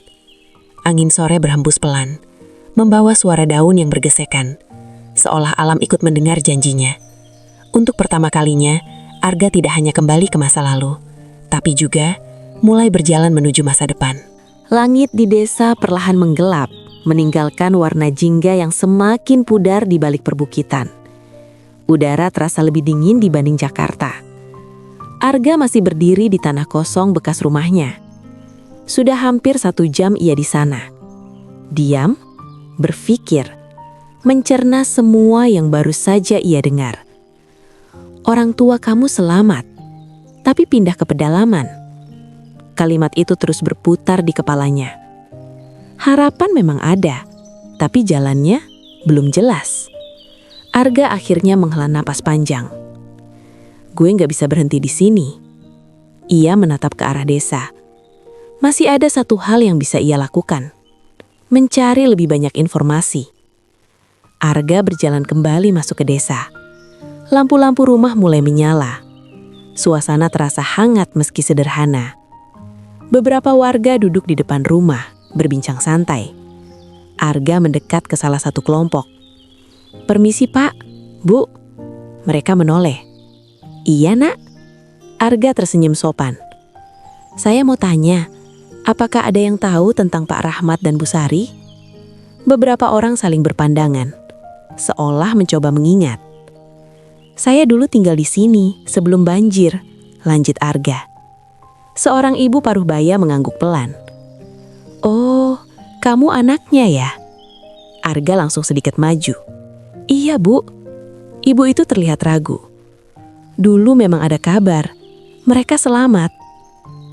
Angin sore berhembus pelan, membawa suara daun yang bergesekan, seolah alam ikut mendengar janjinya. Untuk pertama kalinya, Arga tidak hanya kembali ke masa lalu, tapi juga mulai berjalan menuju masa depan. Langit di desa perlahan menggelap, meninggalkan warna jingga yang semakin pudar di balik perbukitan. Udara terasa lebih dingin dibanding Jakarta. Arga masih berdiri di tanah kosong bekas rumahnya. Sudah hampir 1 jam ia di sana. Diam, berpikir, mencerna semua yang baru saja ia dengar. Orang tua kamu selamat, tapi pindah ke pedalaman. Kalimat itu terus berputar di kepalanya. Harapan memang ada, tapi jalannya belum jelas. Arga akhirnya menghela napas panjang. Gue gak bisa berhenti di sini. Ia menatap ke arah desa. Masih ada satu hal yang bisa ia lakukan. Mencari lebih banyak informasi. Arga berjalan kembali masuk ke desa. Lampu-lampu rumah mulai menyala. Suasana terasa hangat meski sederhana. Beberapa warga duduk di depan rumah, berbincang santai. Arga mendekat ke salah satu kelompok. "Permisi Pak, Bu." Mereka menoleh. "Iya Nak." Arga tersenyum sopan. "Saya mau tanya, apakah ada yang tahu tentang Pak Rahmat dan Bu Sari?" Beberapa orang saling berpandangan, seolah mencoba mengingat. "Saya dulu tinggal di sini sebelum banjir," lanjut Arga. Seorang ibu paruh baya mengangguk pelan. "Oh, kamu anaknya ya?" Arga langsung sedikit maju. "Iya Bu." Ibu itu terlihat ragu. "Dulu memang ada kabar, mereka selamat."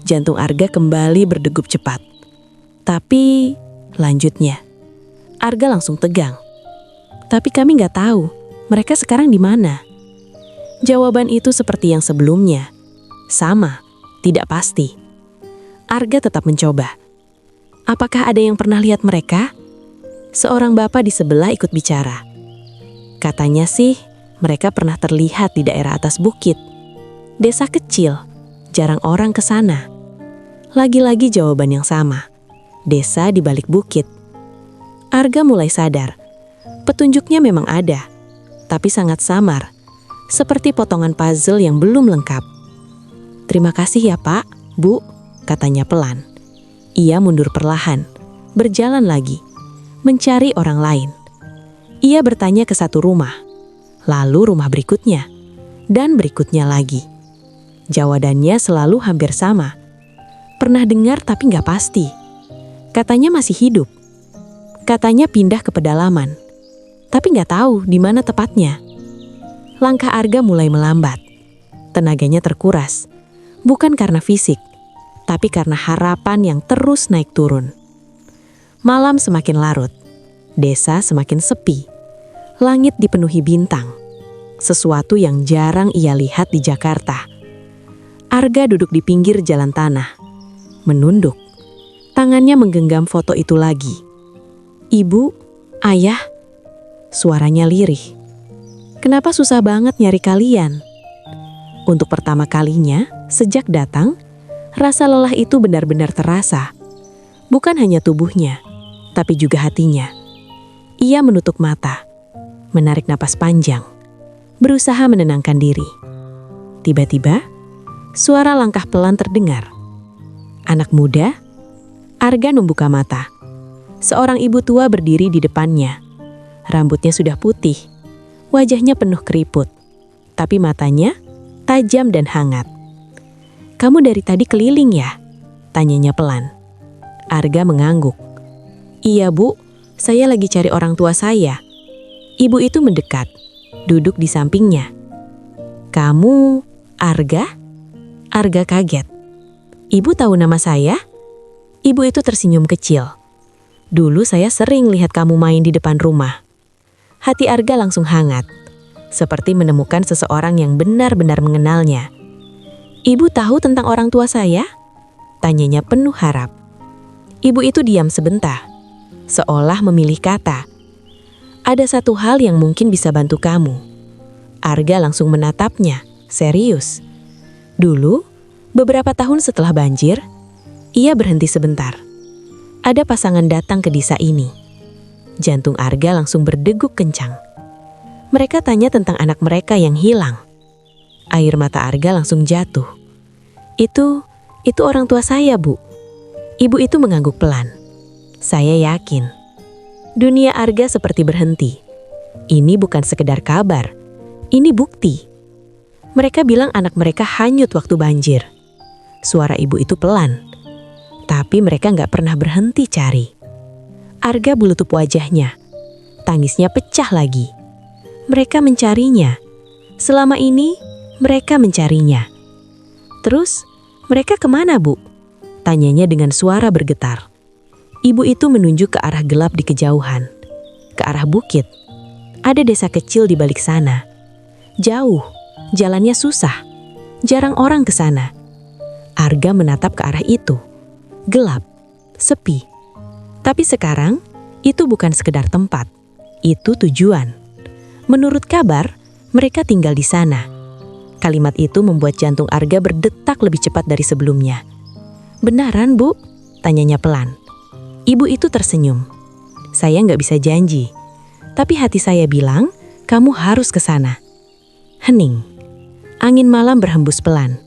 Jantung Arga kembali berdegup cepat. "Tapi," lanjutnya. Arga langsung tegang. "Tapi kami nggak tahu, mereka sekarang di mana?" Jawaban itu seperti yang sebelumnya. Sama, tidak pasti. Arga tetap mencoba. "Apakah ada yang pernah lihat mereka?" Seorang bapak di sebelah ikut bicara. "Katanya sih, mereka pernah terlihat di daerah atas bukit. Desa kecil, jarang orang ke sana." Lagi-lagi jawaban yang sama. Desa di balik bukit. Arga mulai sadar. Petunjuknya memang ada, tapi sangat samar. Seperti potongan puzzle yang belum lengkap. "Terima kasih ya Pak, Bu," katanya pelan. Ia mundur perlahan, berjalan lagi, mencari orang lain. Ia bertanya ke satu rumah, lalu rumah berikutnya, dan berikutnya lagi. Jawabannya selalu hampir sama. Pernah dengar tapi nggak pasti. Katanya masih hidup. Katanya pindah ke pedalaman. Tapi nggak tahu di mana tepatnya. Langkah Arga mulai melambat. Tenaganya terkuras. Bukan karena fisik, tapi karena harapan yang terus naik turun. Malam semakin larut. Desa semakin sepi. Langit dipenuhi bintang. Sesuatu yang jarang ia lihat di Jakarta. Arga duduk di pinggir jalan tanah. Menunduk. Tangannya menggenggam foto itu lagi. "Ibu, Ayah." Suaranya lirih. "Kenapa susah banget nyari kalian?" Untuk pertama kalinya, sejak datang, rasa lelah itu benar-benar terasa. Bukan hanya tubuhnya, tapi juga hatinya. Ia menutup mata, menarik napas panjang, berusaha menenangkan diri. Tiba-tiba, suara langkah pelan terdengar. Anak muda? Arga membuka mata. Seorang ibu tua berdiri di depannya. Rambutnya sudah putih, wajahnya penuh keriput, tapi matanya tajam dan hangat. "Kamu dari tadi keliling ya?" tanyanya pelan. Arga mengangguk. "Iya Bu, saya lagi cari orang tua saya." Ibu itu mendekat, duduk di sampingnya. "Kamu Arga?" Arga kaget. "Ibu tahu nama saya?" Ibu itu tersenyum kecil. Dulu saya sering lihat kamu main di depan rumah. Hati Arga langsung hangat, seperti menemukan seseorang yang benar-benar mengenalnya. Ibu tahu tentang orang tua saya? Tanyanya penuh harap. Ibu itu diam sebentar, seolah memilih kata. Ada satu hal yang mungkin bisa bantu kamu. Arga langsung menatapnya, serius. Dulu, beberapa tahun setelah banjir, ia berhenti sebentar. Ada pasangan datang ke desa ini. Jantung Arga langsung berdegup kencang. Mereka tanya tentang anak mereka yang hilang. Air mata Arga langsung jatuh. Itu orang tua saya, Bu. Ibu itu mengangguk pelan. Saya yakin. Dunia Arga seperti berhenti. Ini bukan sekedar kabar. Ini bukti. Mereka bilang anak mereka hanyut waktu banjir. Suara ibu itu pelan. Tapi mereka nggak pernah berhenti cari. Arga bulutup wajahnya. Tangisnya pecah lagi. Mereka mencarinya. Selama ini, mereka mencarinya. Terus, mereka kemana, Bu? Tanyanya dengan suara bergetar. Ibu itu menunjuk ke arah gelap di kejauhan. Ke arah bukit. Ada desa kecil di balik sana. Jauh, jalannya susah. Jarang orang ke sana. Arga menatap ke arah itu. Gelap, sepi. Tapi sekarang, itu bukan sekedar tempat. Itu tujuan. Menurut kabar, mereka tinggal di sana. Kalimat itu membuat jantung Arga berdetak lebih cepat dari sebelumnya. Benaran, Bu? Tanyanya pelan. Ibu itu tersenyum. Saya nggak bisa janji. Tapi hati saya bilang, kamu harus ke sana. Hening. Angin malam berhembus pelan.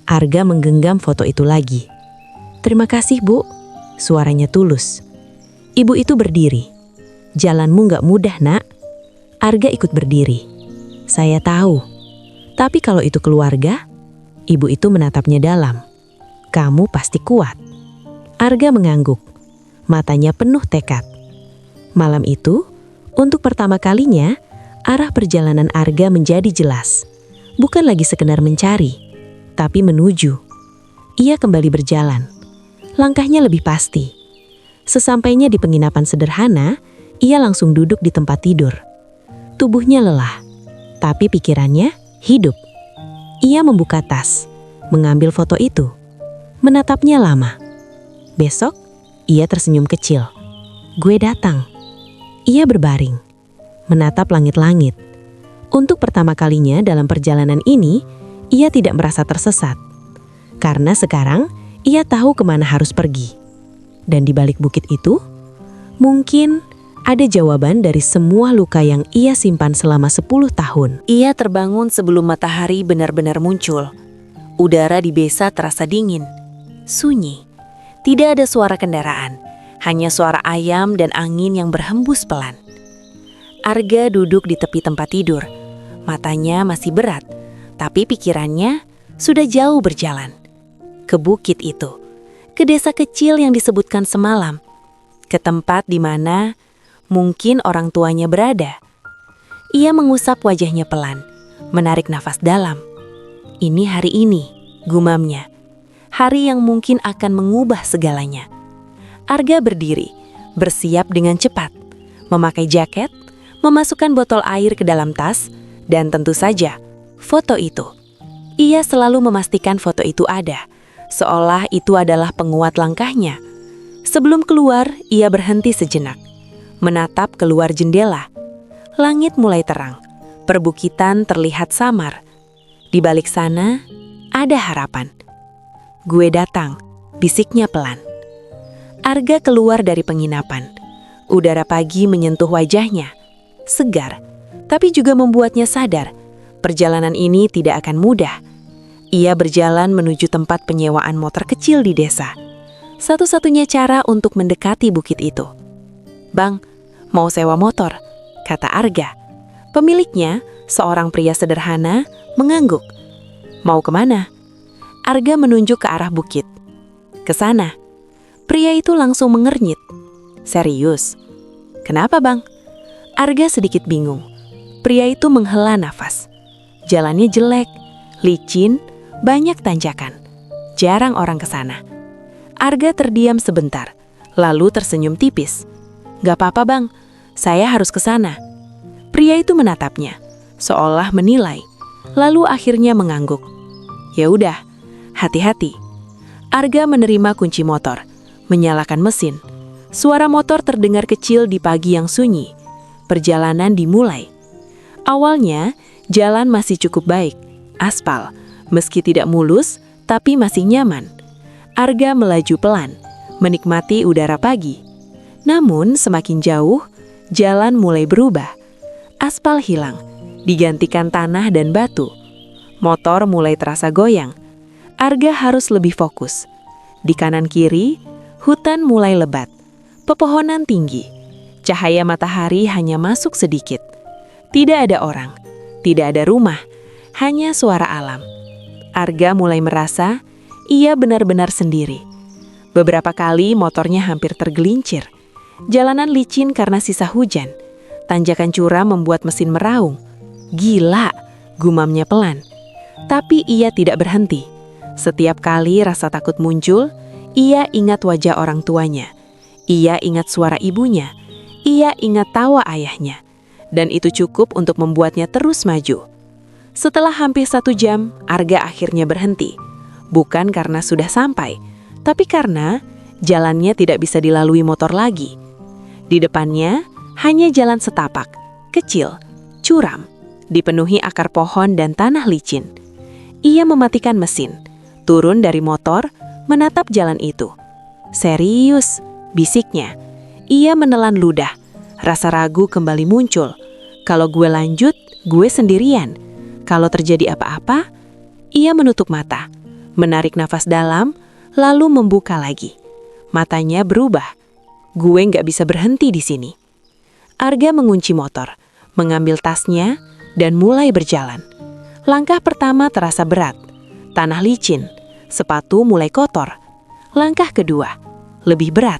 Arga menggenggam foto itu lagi. Terima kasih, Bu. Suaranya tulus. Ibu itu berdiri. Jalanmu nggak mudah, Nak. Arga ikut berdiri. Saya tahu. Tapi kalau itu keluarga, ibu itu menatapnya dalam. Kamu pasti kuat. Arga mengangguk. Matanya penuh tekad. Malam itu, untuk pertama kalinya, arah perjalanan Arga menjadi jelas. Bukan lagi sekedar mencari, tapi menuju. Ia kembali berjalan. Langkahnya lebih pasti. Sesampainya di penginapan sederhana, ia langsung duduk di tempat tidur. Tubuhnya lelah, tapi pikirannya hidup. Ia membuka tas, mengambil foto itu, menatapnya lama. Besok, ia tersenyum kecil. Gue datang. Ia berbaring, menatap langit-langit. Untuk pertama kalinya dalam perjalanan ini, ia tidak merasa tersesat. Karena sekarang, ia tahu kemana harus pergi. Dan di balik bukit itu, mungkin ada jawaban dari semua luka yang ia simpan selama 10 tahun. Ia terbangun sebelum matahari benar-benar muncul. Udara di desa terasa dingin, sunyi. Tidak ada suara kendaraan, hanya suara ayam dan angin yang berhembus pelan. Arga duduk di tepi tempat tidur. Matanya masih berat, tapi pikirannya sudah jauh berjalan. Ke bukit itu, ke desa kecil yang disebutkan semalam, ke tempat di mana mungkin orang tuanya berada. Ia mengusap wajahnya pelan, menarik nafas dalam. Ini hari ini, gumamnya. Hari yang mungkin akan mengubah segalanya. Arga berdiri, bersiap dengan cepat. Memakai jaket, memasukkan botol air ke dalam tas, dan tentu saja, foto itu. Ia selalu memastikan foto itu ada, seolah itu adalah penguat langkahnya. Sebelum keluar, ia berhenti sejenak. Menatap keluar jendela. Langit mulai terang. Perbukitan terlihat samar. Di balik sana, ada harapan. Gue datang, bisiknya pelan. Arga keluar dari penginapan. Udara pagi menyentuh wajahnya. Segar, tapi juga membuatnya sadar. Perjalanan ini tidak akan mudah. Ia berjalan menuju tempat penyewaan motor kecil di desa. Satu-satunya cara untuk mendekati bukit itu. Bang, mau sewa motor, kata Arga. Pemiliknya, seorang pria sederhana, mengangguk. Mau kemana? Arga menunjuk ke arah bukit. Ke sana. Pria itu langsung mengernyit. Serius? Kenapa, Bang? Arga sedikit bingung. Pria itu menghela nafas. Jalannya jelek, licin, banyak tanjakan. Jarang orang ke sana. Arga terdiam sebentar, lalu tersenyum tipis. "Gak apa-apa bang, saya harus ke sana." Pria itu menatapnya, seolah menilai, lalu akhirnya mengangguk. "Ya udah, hati-hati." Arga menerima kunci motor, menyalakan mesin. Suara motor terdengar kecil di pagi yang sunyi. Perjalanan dimulai. Awalnya, jalan masih cukup baik, aspal, meski tidak mulus, tapi masih nyaman. Arga melaju pelan, menikmati udara pagi. Namun semakin jauh, jalan mulai berubah. Aspal hilang, digantikan tanah dan batu. Motor mulai terasa goyang. Arga harus lebih fokus. Di kanan kiri, hutan mulai lebat. Pepohonan tinggi. Cahaya matahari hanya masuk sedikit. Tidak ada orang, tidak ada rumah, hanya suara alam. Arga mulai merasa ia benar-benar sendiri. Beberapa kali motornya hampir tergelincir. Jalanan licin karena sisa hujan. Tanjakan curam membuat mesin meraung. "Gila," gumamnya pelan. Tapi ia tidak berhenti. Setiap kali rasa takut muncul, ia ingat wajah orang tuanya. Ia ingat suara ibunya. Ia ingat tawa ayahnya. Dan itu cukup untuk membuatnya terus maju. Setelah hampir 1 jam, Arga akhirnya berhenti. Bukan karena sudah sampai, tapi karena jalannya tidak bisa dilalui motor lagi. Di depannya hanya jalan setapak, kecil, curam, dipenuhi akar pohon dan tanah licin. Ia mematikan mesin, turun dari motor, menatap jalan itu. "Serius," bisiknya. Ia menelan ludah. Rasa ragu kembali muncul. Kalau gue lanjut, gue sendirian. Kalau terjadi apa-apa, ia menutup mata, menarik nafas dalam, lalu membuka lagi. Matanya berubah. Gue nggak bisa berhenti di sini. Arga mengunci motor, mengambil tasnya, dan mulai berjalan. Langkah pertama terasa berat. Tanah licin, sepatu mulai kotor. Langkah kedua, lebih berat.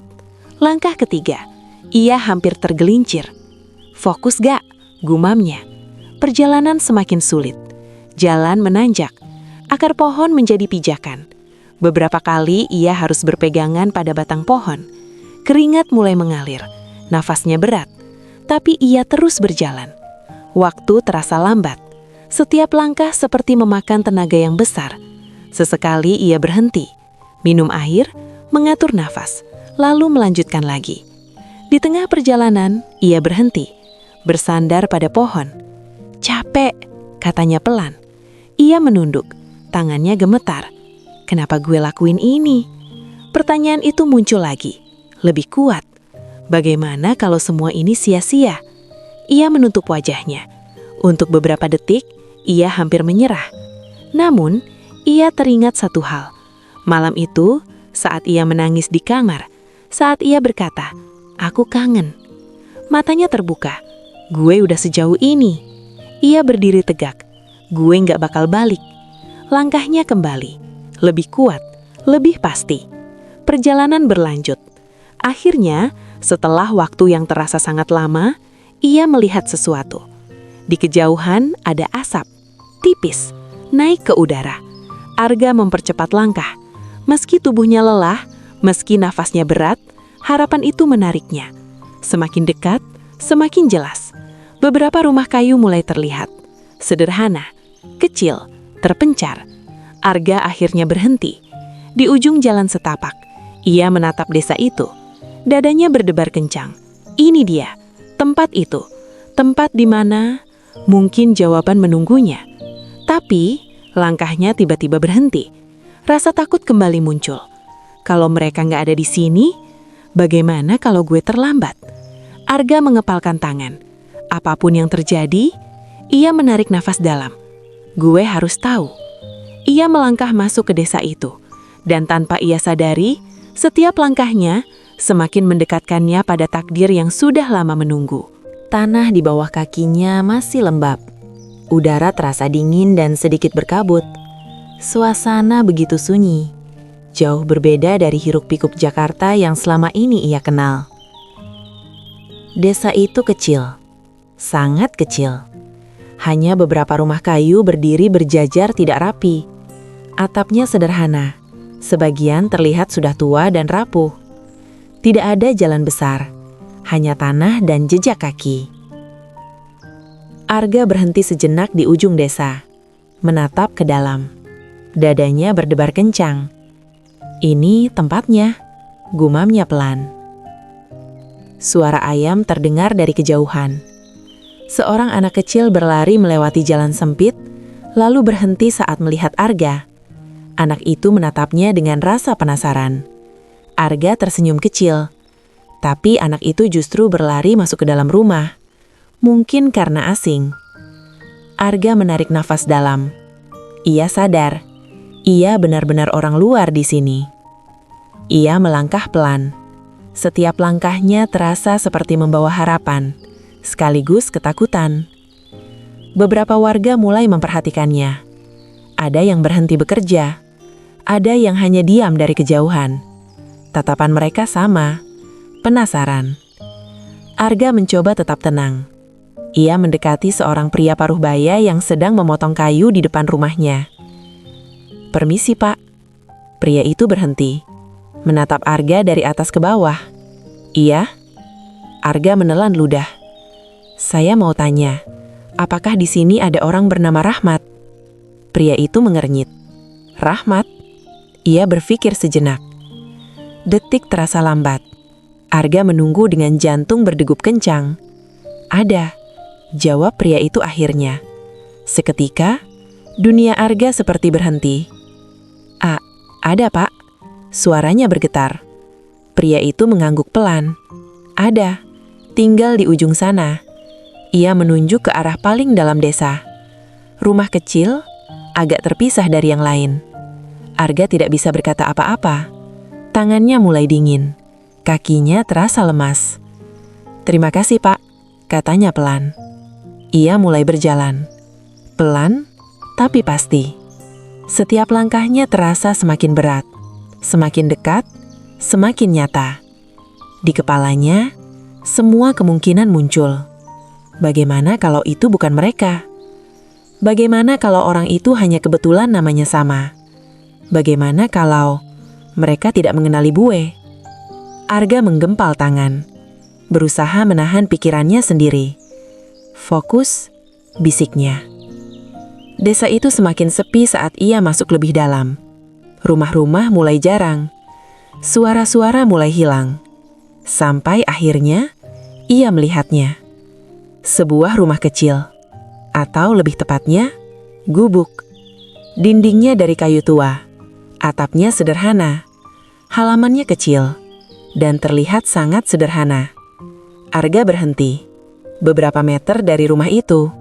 Langkah ketiga, ia hampir tergelincir. "Fokus gak?" gumamnya. Perjalanan semakin sulit. Jalan menanjak. Akar pohon menjadi pijakan. Beberapa kali ia harus berpegangan pada batang pohon. Keringat mulai mengalir. Nafasnya berat. Tapi ia terus berjalan. Waktu terasa lambat. Setiap langkah seperti memakan tenaga yang besar. Sesekali ia berhenti, minum air, mengatur nafas, lalu melanjutkan lagi. Di tengah perjalanan, ia berhenti, bersandar pada pohon. "Capek," katanya pelan. Ia menunduk, tangannya gemetar. "Kenapa gue lakuin ini?" Pertanyaan itu muncul lagi, lebih kuat. Bagaimana kalau semua ini sia-sia? Ia menutup wajahnya. Untuk beberapa detik, ia hampir menyerah. Namun, ia teringat satu hal. Malam itu, saat ia menangis di kamar, saat ia berkata, "Aku kangen." Matanya terbuka. "Gue udah sejauh ini." Ia berdiri tegak. "Gue nggak bakal balik." Langkahnya kembali, lebih kuat, lebih pasti. Perjalanan berlanjut. Akhirnya, setelah waktu yang terasa sangat lama, ia melihat sesuatu. Di kejauhan ada asap, tipis, naik ke udara. Arga mempercepat langkah. Meski tubuhnya lelah, meski nafasnya berat, harapan itu menariknya. Semakin dekat, semakin jelas. Beberapa rumah kayu mulai terlihat. Sederhana, kecil, terpencar. Arga akhirnya berhenti. Di ujung jalan setapak, ia menatap desa itu. Dadanya berdebar kencang. Ini dia, tempat itu. Tempat di mana mungkin jawaban menunggunya. Tapi langkahnya tiba-tiba berhenti. Rasa takut kembali muncul. Kalau mereka nggak ada di sini, bagaimana kalau gue terlambat? Arga mengepalkan tangan. Apapun yang terjadi, ia menarik nafas dalam. Gue harus tahu. Ia melangkah masuk ke desa itu. Dan tanpa ia sadari, setiap langkahnya semakin mendekatkannya pada takdir yang sudah lama menunggu. Tanah di bawah kakinya masih lembab. Udara terasa dingin dan sedikit berkabut. Suasana begitu sunyi. Jauh berbeda dari hiruk-pikuk Jakarta yang selama ini ia kenal. Desa itu kecil. Sangat kecil. Hanya beberapa rumah kayu berdiri berjajar tidak rapi. Atapnya sederhana. Sebagian terlihat sudah tua dan rapuh. Tidak ada jalan besar, hanya tanah dan jejak kaki. Arga berhenti sejenak di ujung desa, menatap ke dalam. Dadanya berdebar kencang. Ini tempatnya, gumamnya pelan. Suara ayam terdengar dari kejauhan. Seorang anak kecil berlari melewati jalan sempit, lalu berhenti saat melihat Arga. Anak itu menatapnya dengan rasa penasaran. Arga tersenyum kecil, tapi anak itu justru berlari masuk ke dalam rumah. Mungkin karena asing. Arga menarik nafas dalam. Ia sadar, ia benar-benar orang luar di sini. Ia melangkah pelan. Setiap langkahnya terasa seperti membawa harapan, sekaligus ketakutan. Beberapa warga mulai memperhatikannya. Ada yang berhenti bekerja, ada yang hanya diam dari kejauhan. Tatapan mereka sama, penasaran. Arga mencoba tetap tenang. Ia mendekati seorang pria paruh baya yang sedang memotong kayu di depan rumahnya. "Permisi, Pak." Pria itu berhenti, menatap Arga dari atas ke bawah. "Iya?" Arga menelan ludah. "Saya mau tanya, apakah di sini ada orang bernama Rahmat?" Pria itu mengernyit. "Rahmat?" Ia berpikir sejenak. Detik terasa lambat. Arga menunggu dengan jantung berdegup kencang. "Ada," jawab pria itu akhirnya. Seketika, dunia Arga seperti berhenti. Ada, Pak." Suaranya bergetar. Pria itu mengangguk pelan. "Ada, tinggal di ujung sana." Ia menunjuk ke arah paling dalam desa. Rumah kecil, agak terpisah dari yang lain. Arga tidak bisa berkata apa-apa. Tangannya mulai dingin. Kakinya terasa lemas. "Terima kasih, Pak," katanya pelan. Ia mulai berjalan. Pelan, tapi pasti. Setiap langkahnya terasa semakin berat. Semakin dekat, semakin nyata. Di kepalanya, semua kemungkinan muncul. Bagaimana kalau itu bukan mereka? Bagaimana kalau orang itu hanya kebetulan namanya sama? Bagaimana kalau mereka tidak mengenali Bue? Arga menggempal tangan, berusaha menahan pikirannya sendiri. "Fokus," bisiknya. Desa itu semakin sepi saat ia masuk lebih dalam. Rumah-rumah mulai jarang. Suara-suara mulai hilang. Sampai akhirnya, ia melihatnya. Sebuah rumah kecil. Atau lebih tepatnya, gubuk. Dindingnya dari kayu tua. Atapnya sederhana. Halamannya kecil. Dan terlihat sangat sederhana. Arga berhenti. Beberapa meter dari rumah itu.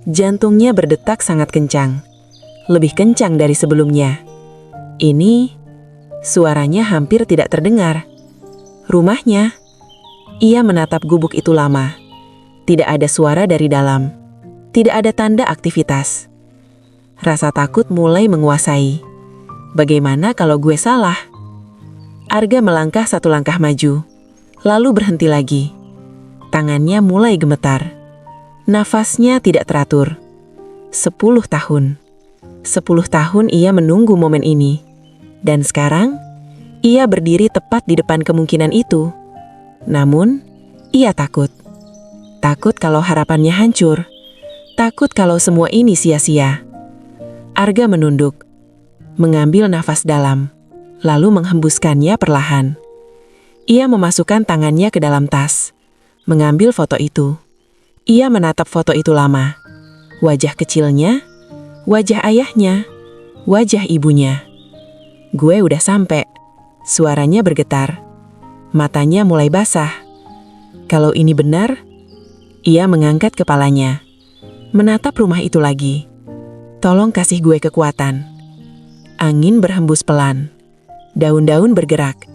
Jantungnya berdetak sangat kencang. Lebih kencang dari sebelumnya. Ini, suaranya hampir tidak terdengar. Rumahnya. Ia menatap gubuk itu lama. Tidak ada suara dari dalam. Tidak ada tanda aktivitas. Rasa takut mulai menguasai. Bagaimana kalau gue salah? Arga melangkah satu langkah maju, lalu berhenti lagi. Tangannya mulai gemetar. Nafasnya tidak teratur. 10 tahun. 10 tahun ia menunggu momen ini. Dan sekarang, ia berdiri tepat di depan kemungkinan itu. Namun, ia takut. Takut kalau harapannya hancur. Takut kalau semua ini sia-sia. Arga menunduk, mengambil nafas dalam, lalu menghembuskannya perlahan. Ia memasukkan tangannya ke dalam tas, mengambil foto itu. Ia menatap foto itu lama. Wajah kecilnya, wajah ayahnya, wajah ibunya. "Gue udah sampai." Suaranya bergetar. Matanya mulai basah. Kalau ini benar, ia mengangkat kepalanya, menatap rumah itu lagi. "Tolong kasih gue kekuatan." Angin berhembus pelan. Daun-daun bergerak.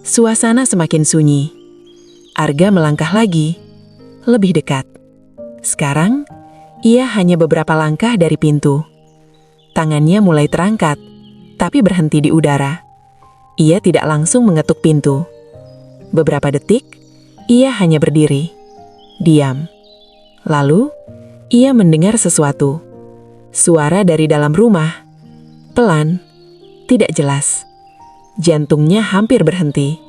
Suasana semakin sunyi. Arga melangkah lagi, lebih dekat. Sekarang, ia hanya beberapa langkah dari pintu. Tangannya mulai terangkat, tapi berhenti di udara. Ia tidak langsung mengetuk pintu. Beberapa detik, ia hanya berdiri, diam. Lalu, ia mendengar sesuatu. Suara dari dalam rumah. Pelan, tidak jelas. Jantungnya hampir berhenti.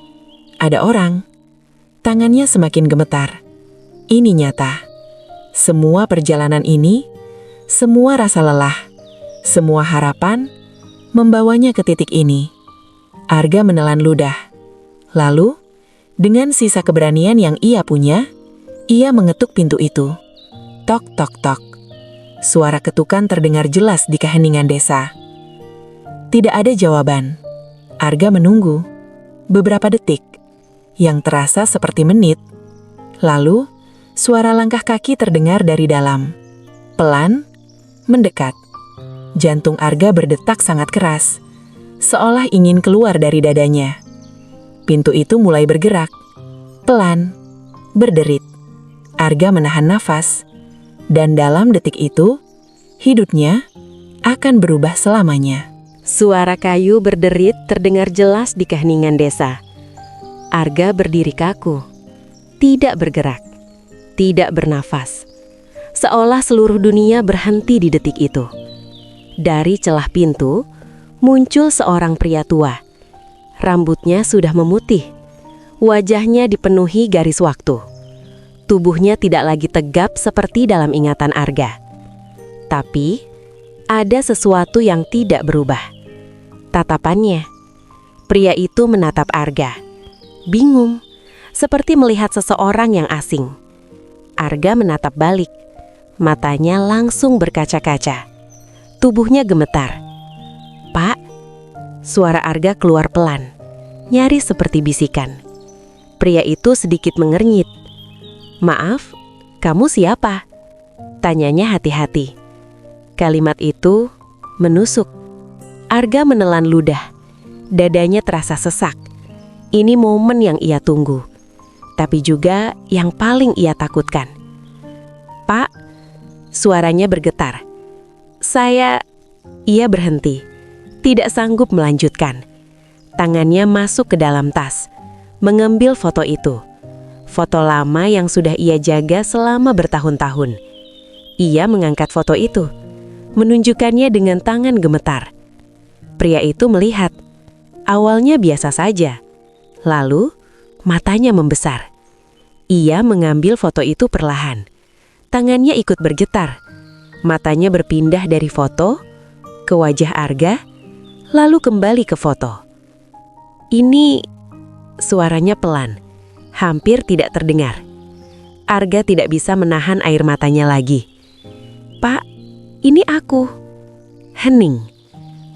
Ada orang. Tangannya semakin gemetar. Ini nyata. Semua perjalanan ini, semua rasa lelah, semua harapan, membawanya ke titik ini. Arga menelan ludah. Lalu, dengan sisa keberanian yang ia punya, ia mengetuk pintu itu. Tok, tok, tok. Suara ketukan terdengar jelas di keheningan desa. Tidak ada jawaban. Arga menunggu. Beberapa detik, yang terasa seperti menit. Lalu, suara langkah kaki terdengar dari dalam. Pelan, mendekat. Jantung Arga berdetak sangat keras, seolah ingin keluar dari dadanya. Pintu itu mulai bergerak. Pelan, berderit. Arga menahan nafas. Dan dalam detik itu, hidupnya akan berubah selamanya. Suara kayu berderit terdengar jelas di keheningan desa. Arga berdiri kaku, tidak bergerak, tidak bernafas. Seolah seluruh dunia berhenti di detik itu. Dari celah pintu, muncul seorang pria tua. Rambutnya sudah memutih, wajahnya dipenuhi garis waktu. Tubuhnya tidak lagi tegap seperti dalam ingatan Arga. Tapi, ada sesuatu yang tidak berubah. Tatapannya. Pria itu menatap Arga. Bingung, seperti melihat seseorang yang asing. Arga menatap balik. Matanya langsung berkaca-kaca. Tubuhnya gemetar. "Pak," suara Arga keluar pelan, nyaris seperti bisikan. Pria itu sedikit mengernyit. "Maaf, kamu siapa?" tanyanya hati-hati. Kalimat itu menusuk. Arga menelan ludah. Dadanya terasa sesak. Ini momen yang ia tunggu, tapi juga yang paling ia takutkan. "Pak," suaranya bergetar. Ia berhenti, tidak sanggup melanjutkan. Tangannya masuk ke dalam tas, mengambil foto itu. Foto lama yang sudah ia jaga selama bertahun-tahun. Ia mengangkat foto itu, menunjukkannya dengan tangan gemetar. Pria itu melihat. Awalnya biasa saja. Lalu, matanya membesar. Ia mengambil foto itu perlahan. Tangannya ikut bergetar. Matanya berpindah dari foto ke wajah Arga, lalu kembali ke foto. "Ini..." suaranya pelan, hampir tidak terdengar. Arga tidak bisa menahan air matanya lagi. "Pak, ini aku." Hening.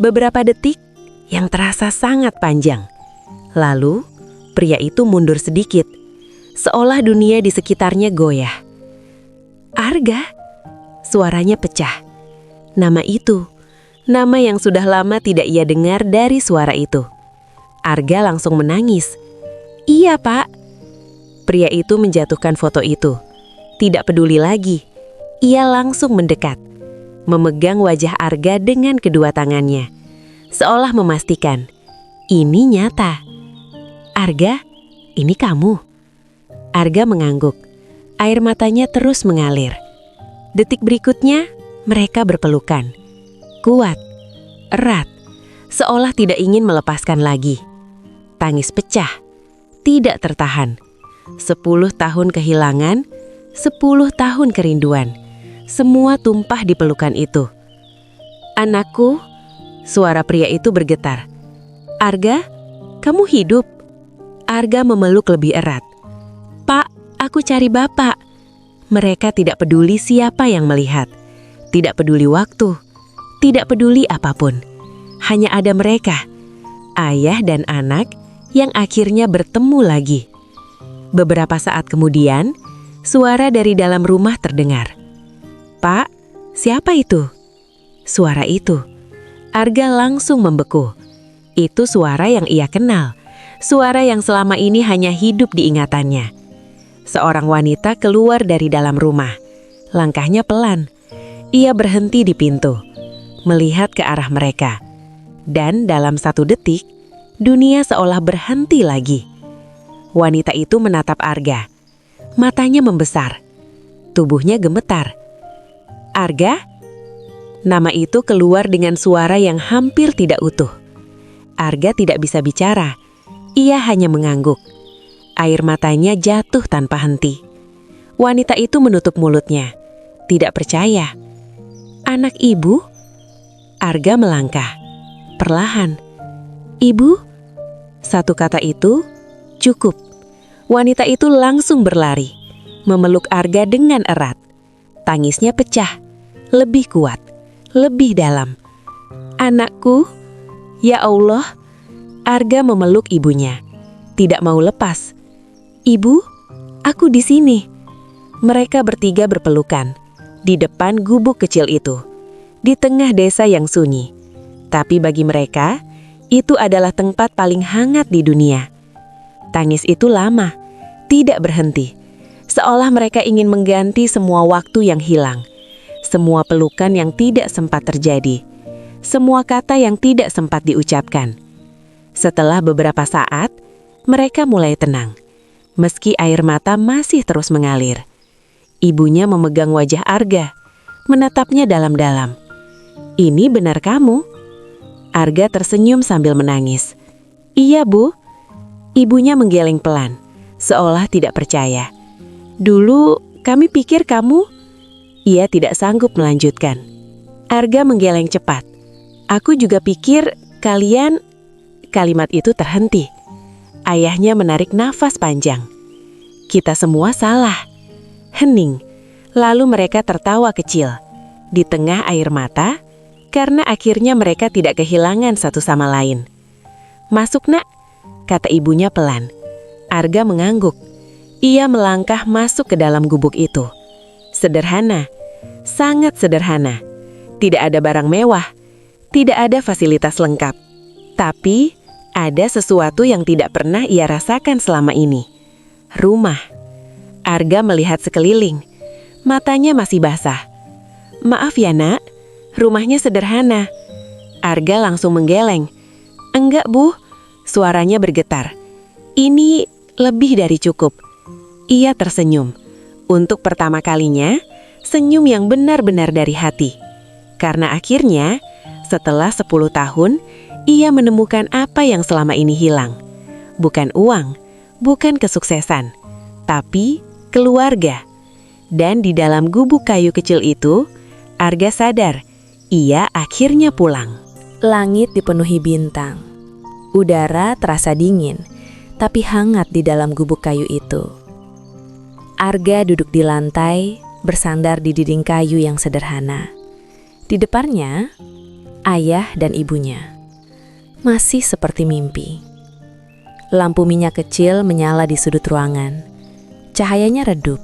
Beberapa detik yang terasa sangat panjang. Lalu, pria itu mundur sedikit, seolah dunia di sekitarnya goyah. "Arga?" Suaranya pecah. Nama itu, nama yang sudah lama tidak ia dengar dari suara itu. Arga langsung menangis. "Iya, Pak." Pria itu menjatuhkan foto itu. Tidak peduli lagi. Ia langsung mendekat, memegang wajah Arga dengan kedua tangannya, seolah memastikan, ini nyata. "Arga, ini kamu." Arga mengangguk. Air matanya terus mengalir. Detik berikutnya, mereka berpelukan. Kuat, erat, seolah tidak ingin melepaskan lagi. Tangis pecah, tidak tertahan. 10 tahun kehilangan, 10 tahun kerinduan. Semua tumpah di pelukan itu. "Anakku," suara pria itu bergetar. "Arga, kamu hidup?" Arga memeluk lebih erat. "Pak, aku cari Bapak." Mereka tidak peduli siapa yang melihat, tidak peduli waktu, tidak peduli apapun. Hanya ada mereka, ayah dan anak, yang akhirnya bertemu lagi. Beberapa saat kemudian, suara dari dalam rumah terdengar. "Pak, siapa itu?" Suara itu. Arga langsung membeku. Itu suara yang ia kenal. Suara yang selama ini hanya hidup di ingatannya. Seorang wanita keluar dari dalam rumah. Langkahnya pelan. Ia berhenti di pintu, melihat ke arah mereka. Dan dalam 1 detik, dunia seolah berhenti lagi. Wanita itu menatap Arga. Matanya membesar. Tubuhnya gemetar. "Arga?" Nama itu keluar dengan suara yang hampir tidak utuh. Arga tidak bisa bicara. Ia hanya mengangguk. Air matanya jatuh tanpa henti. Wanita itu menutup mulutnya. Tidak percaya. Anak ibu? Arga melangkah. Perlahan. Ibu? Satu kata itu cukup. Wanita itu langsung berlari, memeluk Arga dengan erat. Tangisnya pecah, lebih kuat, lebih dalam. Anakku, ya Allah. Arga memeluk ibunya, tidak mau lepas. Ibu, aku di sini. Mereka bertiga berpelukan, di depan gubuk kecil itu, di tengah desa yang sunyi. Tapi bagi mereka, itu adalah tempat paling hangat di dunia. Tangis itu lama, tidak berhenti. Seolah mereka ingin mengganti semua waktu yang hilang. Semua pelukan yang tidak sempat terjadi. Semua kata yang tidak sempat diucapkan. Setelah beberapa saat, mereka mulai tenang. Meski air mata masih terus mengalir. Ibunya memegang wajah Arga, menatapnya dalam-dalam. Ini benar kamu? Arga tersenyum sambil menangis. Iya, Bu. Ibunya menggeleng pelan, seolah tidak percaya. Dulu kami pikir kamu... Ia tidak sanggup melanjutkan. Arga menggeleng cepat. Aku juga pikir kalian... Kalimat itu terhenti. Ayahnya menarik nafas panjang. Kita semua salah. Hening. Lalu mereka tertawa kecil. Di tengah air mata, karena akhirnya mereka tidak kehilangan satu sama lain. Masuk nak, kata ibunya pelan. Arga mengangguk. Ia melangkah masuk ke dalam gubuk itu. Sederhana, sangat sederhana. Tidak ada barang mewah, tidak ada fasilitas lengkap. Tapi ada sesuatu yang tidak pernah ia rasakan selama ini. Rumah. Arga melihat sekeliling. Matanya masih basah. Maaf ya nak, rumahnya sederhana. Arga langsung menggeleng. Enggak, Bu. Suaranya bergetar. Ini lebih dari cukup. Ia tersenyum. Untuk pertama kalinya, senyum yang benar-benar dari hati. Karena akhirnya, setelah 10 tahun, ia menemukan apa yang selama ini hilang. Bukan uang, bukan kesuksesan, tapi keluarga. Dan di dalam gubuk kayu kecil itu, Arga sadar, ia akhirnya pulang. Langit dipenuhi bintang. Udara terasa dingin, tapi hangat di dalam gubuk kayu itu. Arga duduk di lantai, bersandar di dinding kayu yang sederhana. Di depannya, ayah dan ibunya. Masih seperti mimpi. Lampu minyak kecil menyala di sudut ruangan. Cahayanya redup,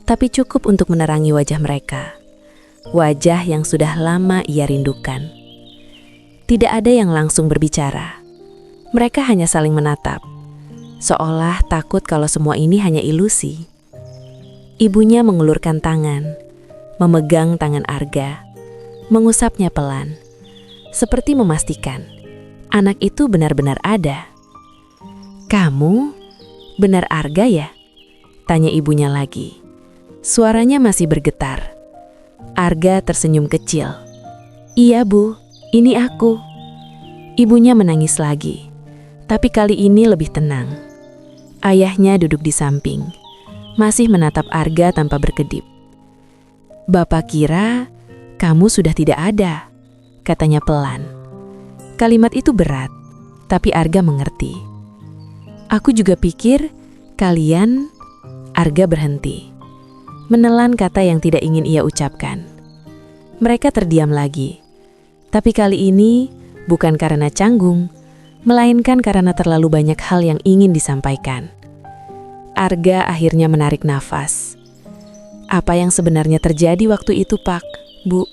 tapi cukup untuk menerangi wajah mereka. Wajah yang sudah lama ia rindukan. Tidak ada yang langsung berbicara. Mereka hanya saling menatap, seolah takut kalau semua ini hanya ilusi. Ibunya mengulurkan tangan, memegang tangan Arga, mengusapnya pelan, seperti memastikan anak itu benar-benar ada. Kamu benar Arga ya? Tanya ibunya lagi. Suaranya masih bergetar. Arga tersenyum kecil. Iya, Bu, ini aku. Ibunya menangis lagi, tapi kali ini lebih tenang. Ayahnya duduk di samping, masih menatap Arga tanpa berkedip. Bapak kira kamu sudah tidak ada, katanya pelan. Kalimat itu berat, tapi Arga mengerti. Aku juga pikir kalian... Arga berhenti, menelan kata yang tidak ingin ia ucapkan. Mereka terdiam lagi, tapi kali ini bukan karena canggung, melainkan karena terlalu banyak hal yang ingin disampaikan. Arga akhirnya menarik nafas. Apa yang sebenarnya terjadi waktu itu, Pak, Bu?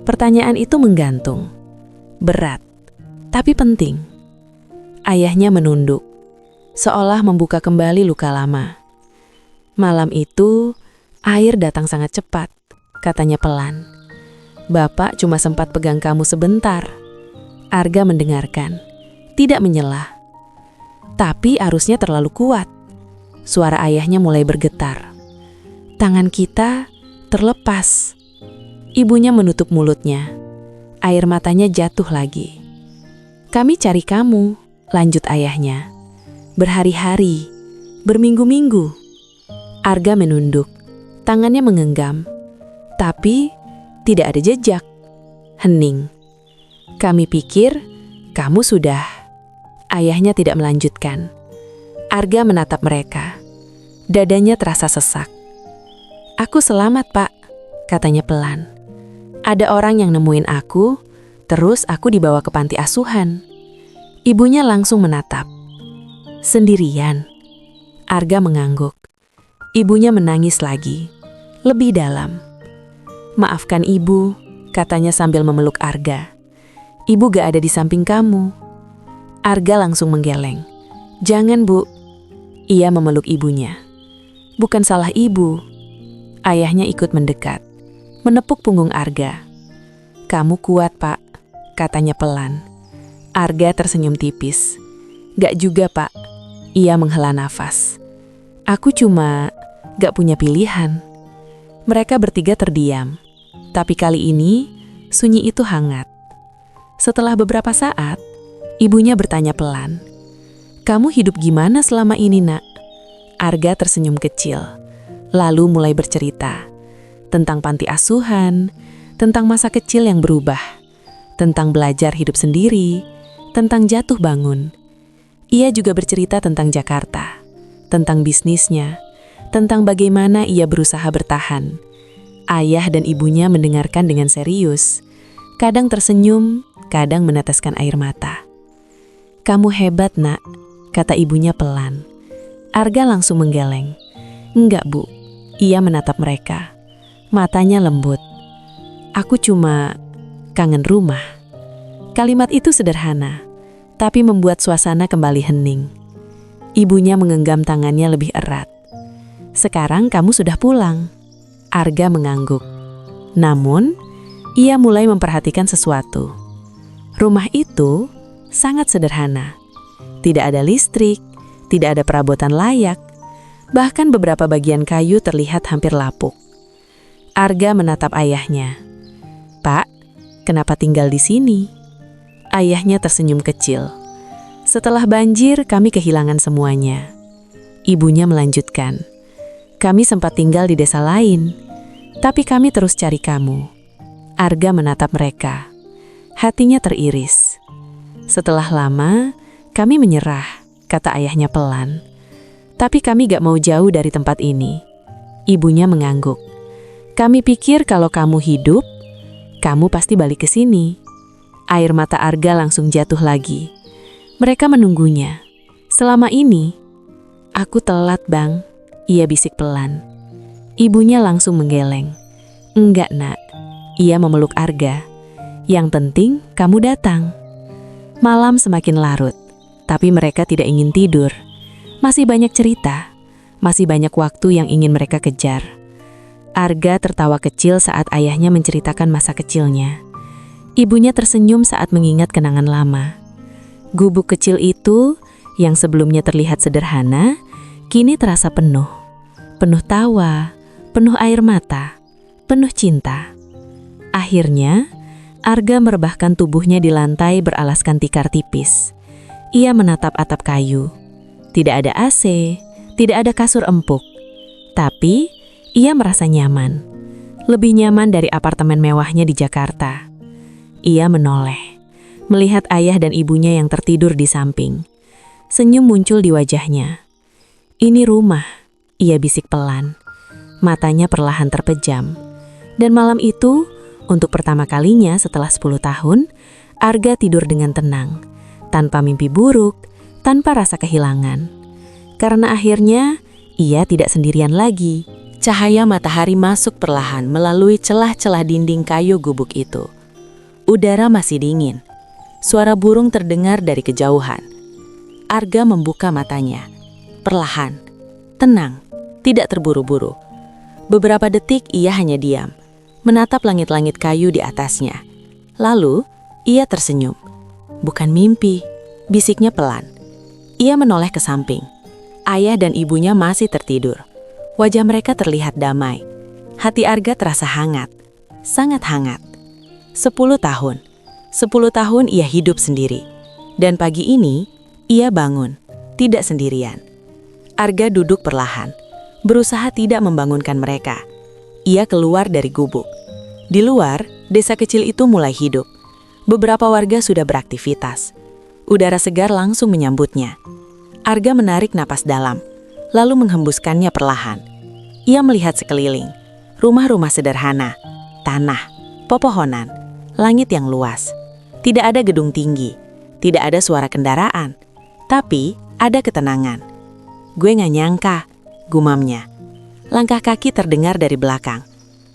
Pertanyaan itu menggantung. Berat, tapi penting. Ayahnya menunduk, seolah membuka kembali luka lama. Malam itu, air datang sangat cepat, katanya pelan. Bapak cuma sempat pegang kamu sebentar. Arga mendengarkan, tidak menyela. Tapi arusnya terlalu kuat. Suara ayahnya mulai bergetar. Tangan kita terlepas. Ibunya menutup mulutnya. Air matanya jatuh lagi. Kami cari kamu, lanjut ayahnya. Berhari-hari, berminggu-minggu. Arga menunduk, tangannya menggenggam. Tapi tidak ada jejak. Hening. Kami pikir kamu sudah. Ayahnya tidak melanjutkan. Arga menatap mereka. Dadanya terasa sesak. Aku selamat, Pak, katanya pelan. Ada orang yang nemuin aku, terus aku dibawa ke panti asuhan. Ibunya langsung menatap. Sendirian? Arga mengangguk. Ibunya menangis lagi, lebih dalam. Maafkan ibu, katanya sambil memeluk Arga. Ibu gak ada di samping kamu. Arga langsung menggeleng. Jangan, Bu. Ia memeluk ibunya. Bukan salah ibu. Ayahnya ikut mendekat, menepuk punggung Arga. Kamu kuat, Pak, katanya pelan. Arga tersenyum tipis. Gak juga, Pak. Ia menghela nafas. Aku cuma gak punya pilihan. Mereka bertiga terdiam. Tapi kali ini, sunyi itu hangat. Setelah beberapa saat, ibunya bertanya pelan. Kamu hidup gimana selama ini, Nak? Arga tersenyum kecil. Lalu mulai bercerita. Tentang panti asuhan, tentang masa kecil yang berubah. Tentang belajar hidup sendiri, tentang jatuh bangun. Ia juga bercerita tentang Jakarta, tentang bisnisnya, tentang bagaimana ia berusaha bertahan. Ayah dan ibunya mendengarkan dengan serius, kadang tersenyum, kadang meneteskan air mata. Kamu hebat, Nak, kata ibunya pelan. Arga langsung menggeleng. Enggak, Bu. Ia menatap mereka. Matanya lembut. Aku cuma kangen rumah. Kalimat itu sederhana, tapi membuat suasana kembali hening. Ibunya menggenggam tangannya lebih erat. Sekarang kamu sudah pulang. Arga mengangguk. Namun, ia mulai memperhatikan sesuatu. Rumah itu sangat sederhana. Tidak ada listrik, tidak ada perabotan layak. Bahkan beberapa bagian kayu terlihat hampir lapuk. Arga menatap ayahnya. Pak, kenapa tinggal di sini? Ayahnya tersenyum kecil. Setelah banjir, kami kehilangan semuanya. Ibunya melanjutkan. Kami sempat tinggal di desa lain, tapi kami terus cari kamu. Arga menatap mereka. Hatinya teriris. Setelah lama, kami menyerah, kata ayahnya pelan. Tapi kami gak mau jauh dari tempat ini. Ibunya mengangguk. Kami pikir kalau kamu hidup, kamu pasti balik ke sini. Air mata Arga langsung jatuh lagi. Mereka menunggunya. Selama ini, aku telat, Bang. Ia bisik pelan. Ibunya langsung menggeleng. Enggak, Nak. Ia memeluk Arga. Yang penting kamu datang. Malam semakin larut, tapi mereka tidak ingin tidur. Masih banyak cerita, masih banyak waktu yang ingin mereka kejar. Arga tertawa kecil saat ayahnya menceritakan masa kecilnya. Ibunya tersenyum saat mengingat kenangan lama. Gubuk kecil itu, yang sebelumnya terlihat sederhana, kini terasa penuh. Penuh tawa, penuh air mata, penuh cinta. Akhirnya, Arga merebahkan tubuhnya di lantai beralaskan tikar tipis. Ia menatap atap kayu. Tidak ada AC, tidak ada kasur empuk. Tapi, ia merasa nyaman. Lebih nyaman dari apartemen mewahnya di Jakarta. Ia menoleh, melihat ayah dan ibunya yang tertidur di samping. Senyum muncul di wajahnya. Ini rumah, ia bisik pelan. Matanya perlahan terpejam. Dan malam itu, untuk pertama kalinya setelah 10 tahun, Arga tidur dengan tenang, tanpa mimpi buruk, tanpa rasa kehilangan. Karena akhirnya, ia tidak sendirian lagi. Cahaya matahari masuk perlahan melalui celah-celah dinding kayu gubuk itu. Udara masih dingin. Suara burung terdengar dari kejauhan. Arga membuka matanya. Perlahan, tenang, tidak terburu-buru. Beberapa detik ia hanya diam, menatap langit-langit kayu di atasnya. Lalu, ia tersenyum. Bukan mimpi, bisiknya pelan. Ia menoleh ke samping. Ayah dan ibunya masih tertidur. Wajah mereka terlihat damai. Hati Arga terasa hangat, sangat hangat. 10 tahun. 10 tahun ia hidup sendiri. Dan pagi ini, ia bangun, tidak sendirian. Arga duduk perlahan, berusaha tidak membangunkan mereka. Ia keluar dari gubuk. Di luar, desa kecil itu mulai hidup. Beberapa warga sudah beraktivitas. Udara segar langsung menyambutnya. Arga menarik napas dalam, lalu menghembuskannya perlahan. Ia melihat sekeliling, rumah-rumah sederhana, tanah, pepohonan, langit yang luas. Tidak ada gedung tinggi, tidak ada suara kendaraan, tapi ada ketenangan. Gue gak nyangka, gumamnya. Langkah kaki terdengar dari belakang.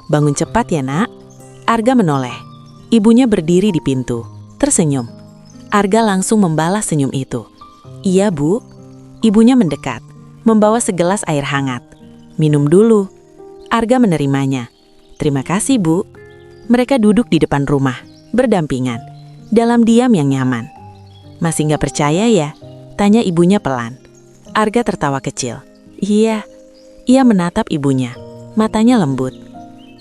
Bangun cepat ya nak. Arga menoleh. Ibunya berdiri di pintu, tersenyum. Arga langsung membalas senyum itu. Iya bu. Ibunya mendekat, membawa segelas air hangat. Minum dulu. Arga menerimanya. Terima kasih bu. Mereka duduk di depan rumah, berdampingan, dalam diam yang nyaman. Masih gak percaya ya? Tanya ibunya pelan. Arga tertawa kecil. Iya. Ia menatap ibunya, matanya lembut.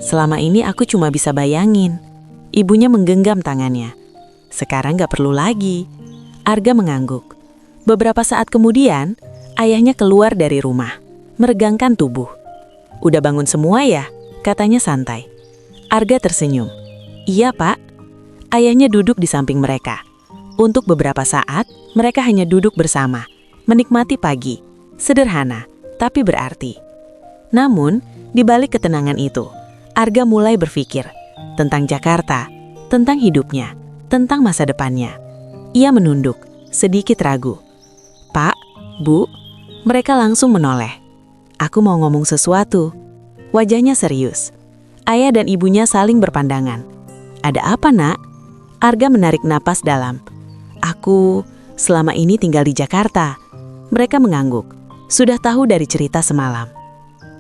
Selama ini aku cuma bisa bayangin. Ibunya menggenggam tangannya. Sekarang gak perlu lagi. Arga mengangguk. Beberapa saat kemudian, ayahnya keluar dari rumah, meregangkan tubuh. Udah bangun semua ya? Katanya santai. Arga tersenyum. Iya pak. Ayahnya duduk di samping mereka. Untuk beberapa saat, mereka hanya duduk bersama, menikmati pagi. Sederhana, tapi berarti. Namun, di balik ketenangan itu, Arga mulai berpikir tentang Jakarta, tentang hidupnya, tentang masa depannya. Ia menunduk, sedikit ragu. Pak, Bu, mereka langsung menoleh. Aku mau ngomong sesuatu. Wajahnya serius. Ayah dan ibunya saling berpandangan. Ada apa nak? Arga menarik napas dalam. Aku selama ini tinggal di Jakarta. Mereka mengangguk. Sudah tahu dari cerita semalam.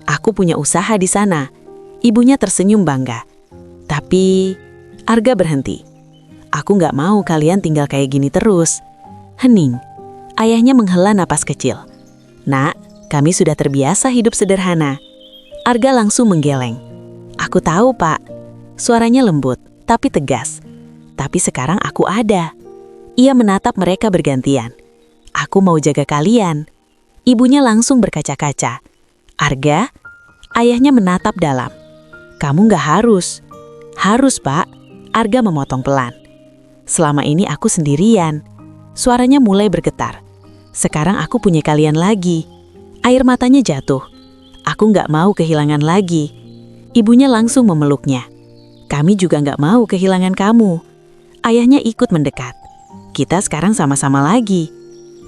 Aku punya usaha di sana. Ibunya tersenyum bangga. Tapi Arga berhenti. Aku gak mau kalian tinggal kayak gini terus. Hening. Ayahnya menghela napas kecil. Nak, kami sudah terbiasa hidup sederhana. Arga langsung menggeleng. Aku tahu pak. Suaranya lembut, tapi tegas. Tapi sekarang aku ada. Ia menatap mereka bergantian. Aku mau jaga kalian. Ibunya langsung berkaca-kaca. Arga, ayahnya menatap dalam. Kamu gak harus. Harus pak. Arga memotong pelan. Selama ini aku sendirian. Suaranya mulai bergetar. Sekarang aku punya kalian lagi. Air matanya jatuh. Aku gak mau kehilangan lagi. Ibunya langsung memeluknya. Kami juga gak mau kehilangan kamu. Ayahnya ikut mendekat. Kita sekarang sama-sama lagi.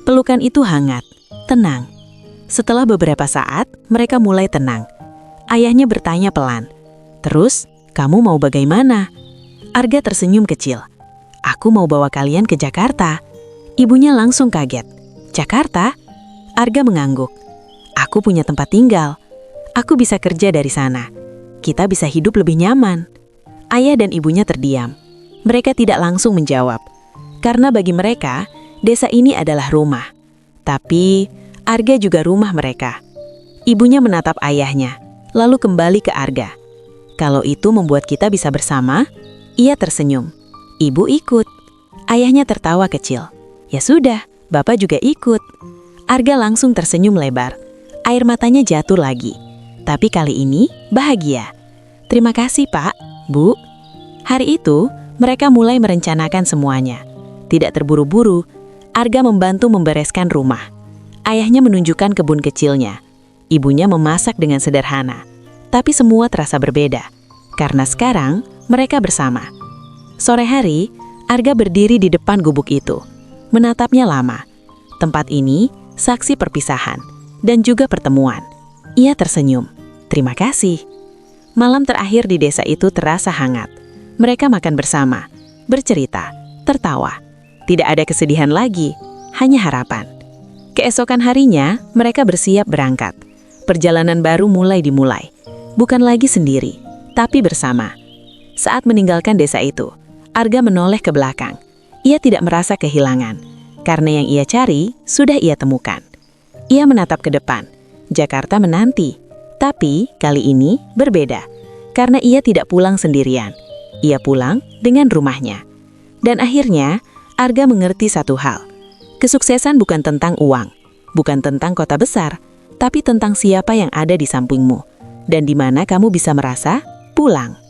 Pelukan itu hangat, tenang. Setelah beberapa saat, mereka mulai tenang. Ayahnya bertanya pelan. Terus, kamu mau bagaimana? Arga tersenyum kecil. Aku mau bawa kalian ke Jakarta. Ibunya langsung kaget. Jakarta? Arga mengangguk. Aku punya tempat tinggal. Aku bisa kerja dari sana. Kita bisa hidup lebih nyaman. Ayah dan ibunya terdiam. Mereka tidak langsung menjawab. Karena bagi mereka, desa ini adalah rumah. Tapi Arga juga rumah mereka. Ibunya menatap ayahnya, lalu kembali ke Arga. Kalau itu membuat kita bisa bersama, ia tersenyum. Ibu ikut. Ayahnya tertawa kecil. Ya sudah, bapak juga ikut. Arga langsung tersenyum lebar. Air matanya jatuh lagi. Tapi kali ini bahagia. Terima kasih pak, bu. Hari itu, mereka mulai merencanakan semuanya. Tidak terburu-buru, Arga membantu membereskan rumah. Ayahnya menunjukkan kebun kecilnya. Ibunya memasak dengan sederhana. Tapi semua terasa berbeda. Karena sekarang, mereka bersama. Sore hari, Arga berdiri di depan gubuk itu. Menatapnya lama. Tempat ini, saksi perpisahan. Dan juga pertemuan. Ia tersenyum. Terima kasih. Malam terakhir di desa itu terasa hangat. Mereka makan bersama. Bercerita. Tertawa. Tidak ada kesedihan lagi. Hanya harapan. Keesokan harinya, mereka bersiap berangkat. Perjalanan baru mulai dimulai. Bukan lagi sendiri, tapi bersama. Saat meninggalkan desa itu, Arga menoleh ke belakang. Ia tidak merasa kehilangan, karena yang ia cari sudah ia temukan. Ia menatap ke depan. Jakarta menanti. Tapi kali ini berbeda, karena ia tidak pulang sendirian. Ia pulang dengan rumahnya. Dan akhirnya, Arga mengerti satu hal. Kesuksesan bukan tentang uang, bukan tentang kota besar, tapi tentang siapa yang ada di sampingmu dan di mana kamu bisa merasa pulang.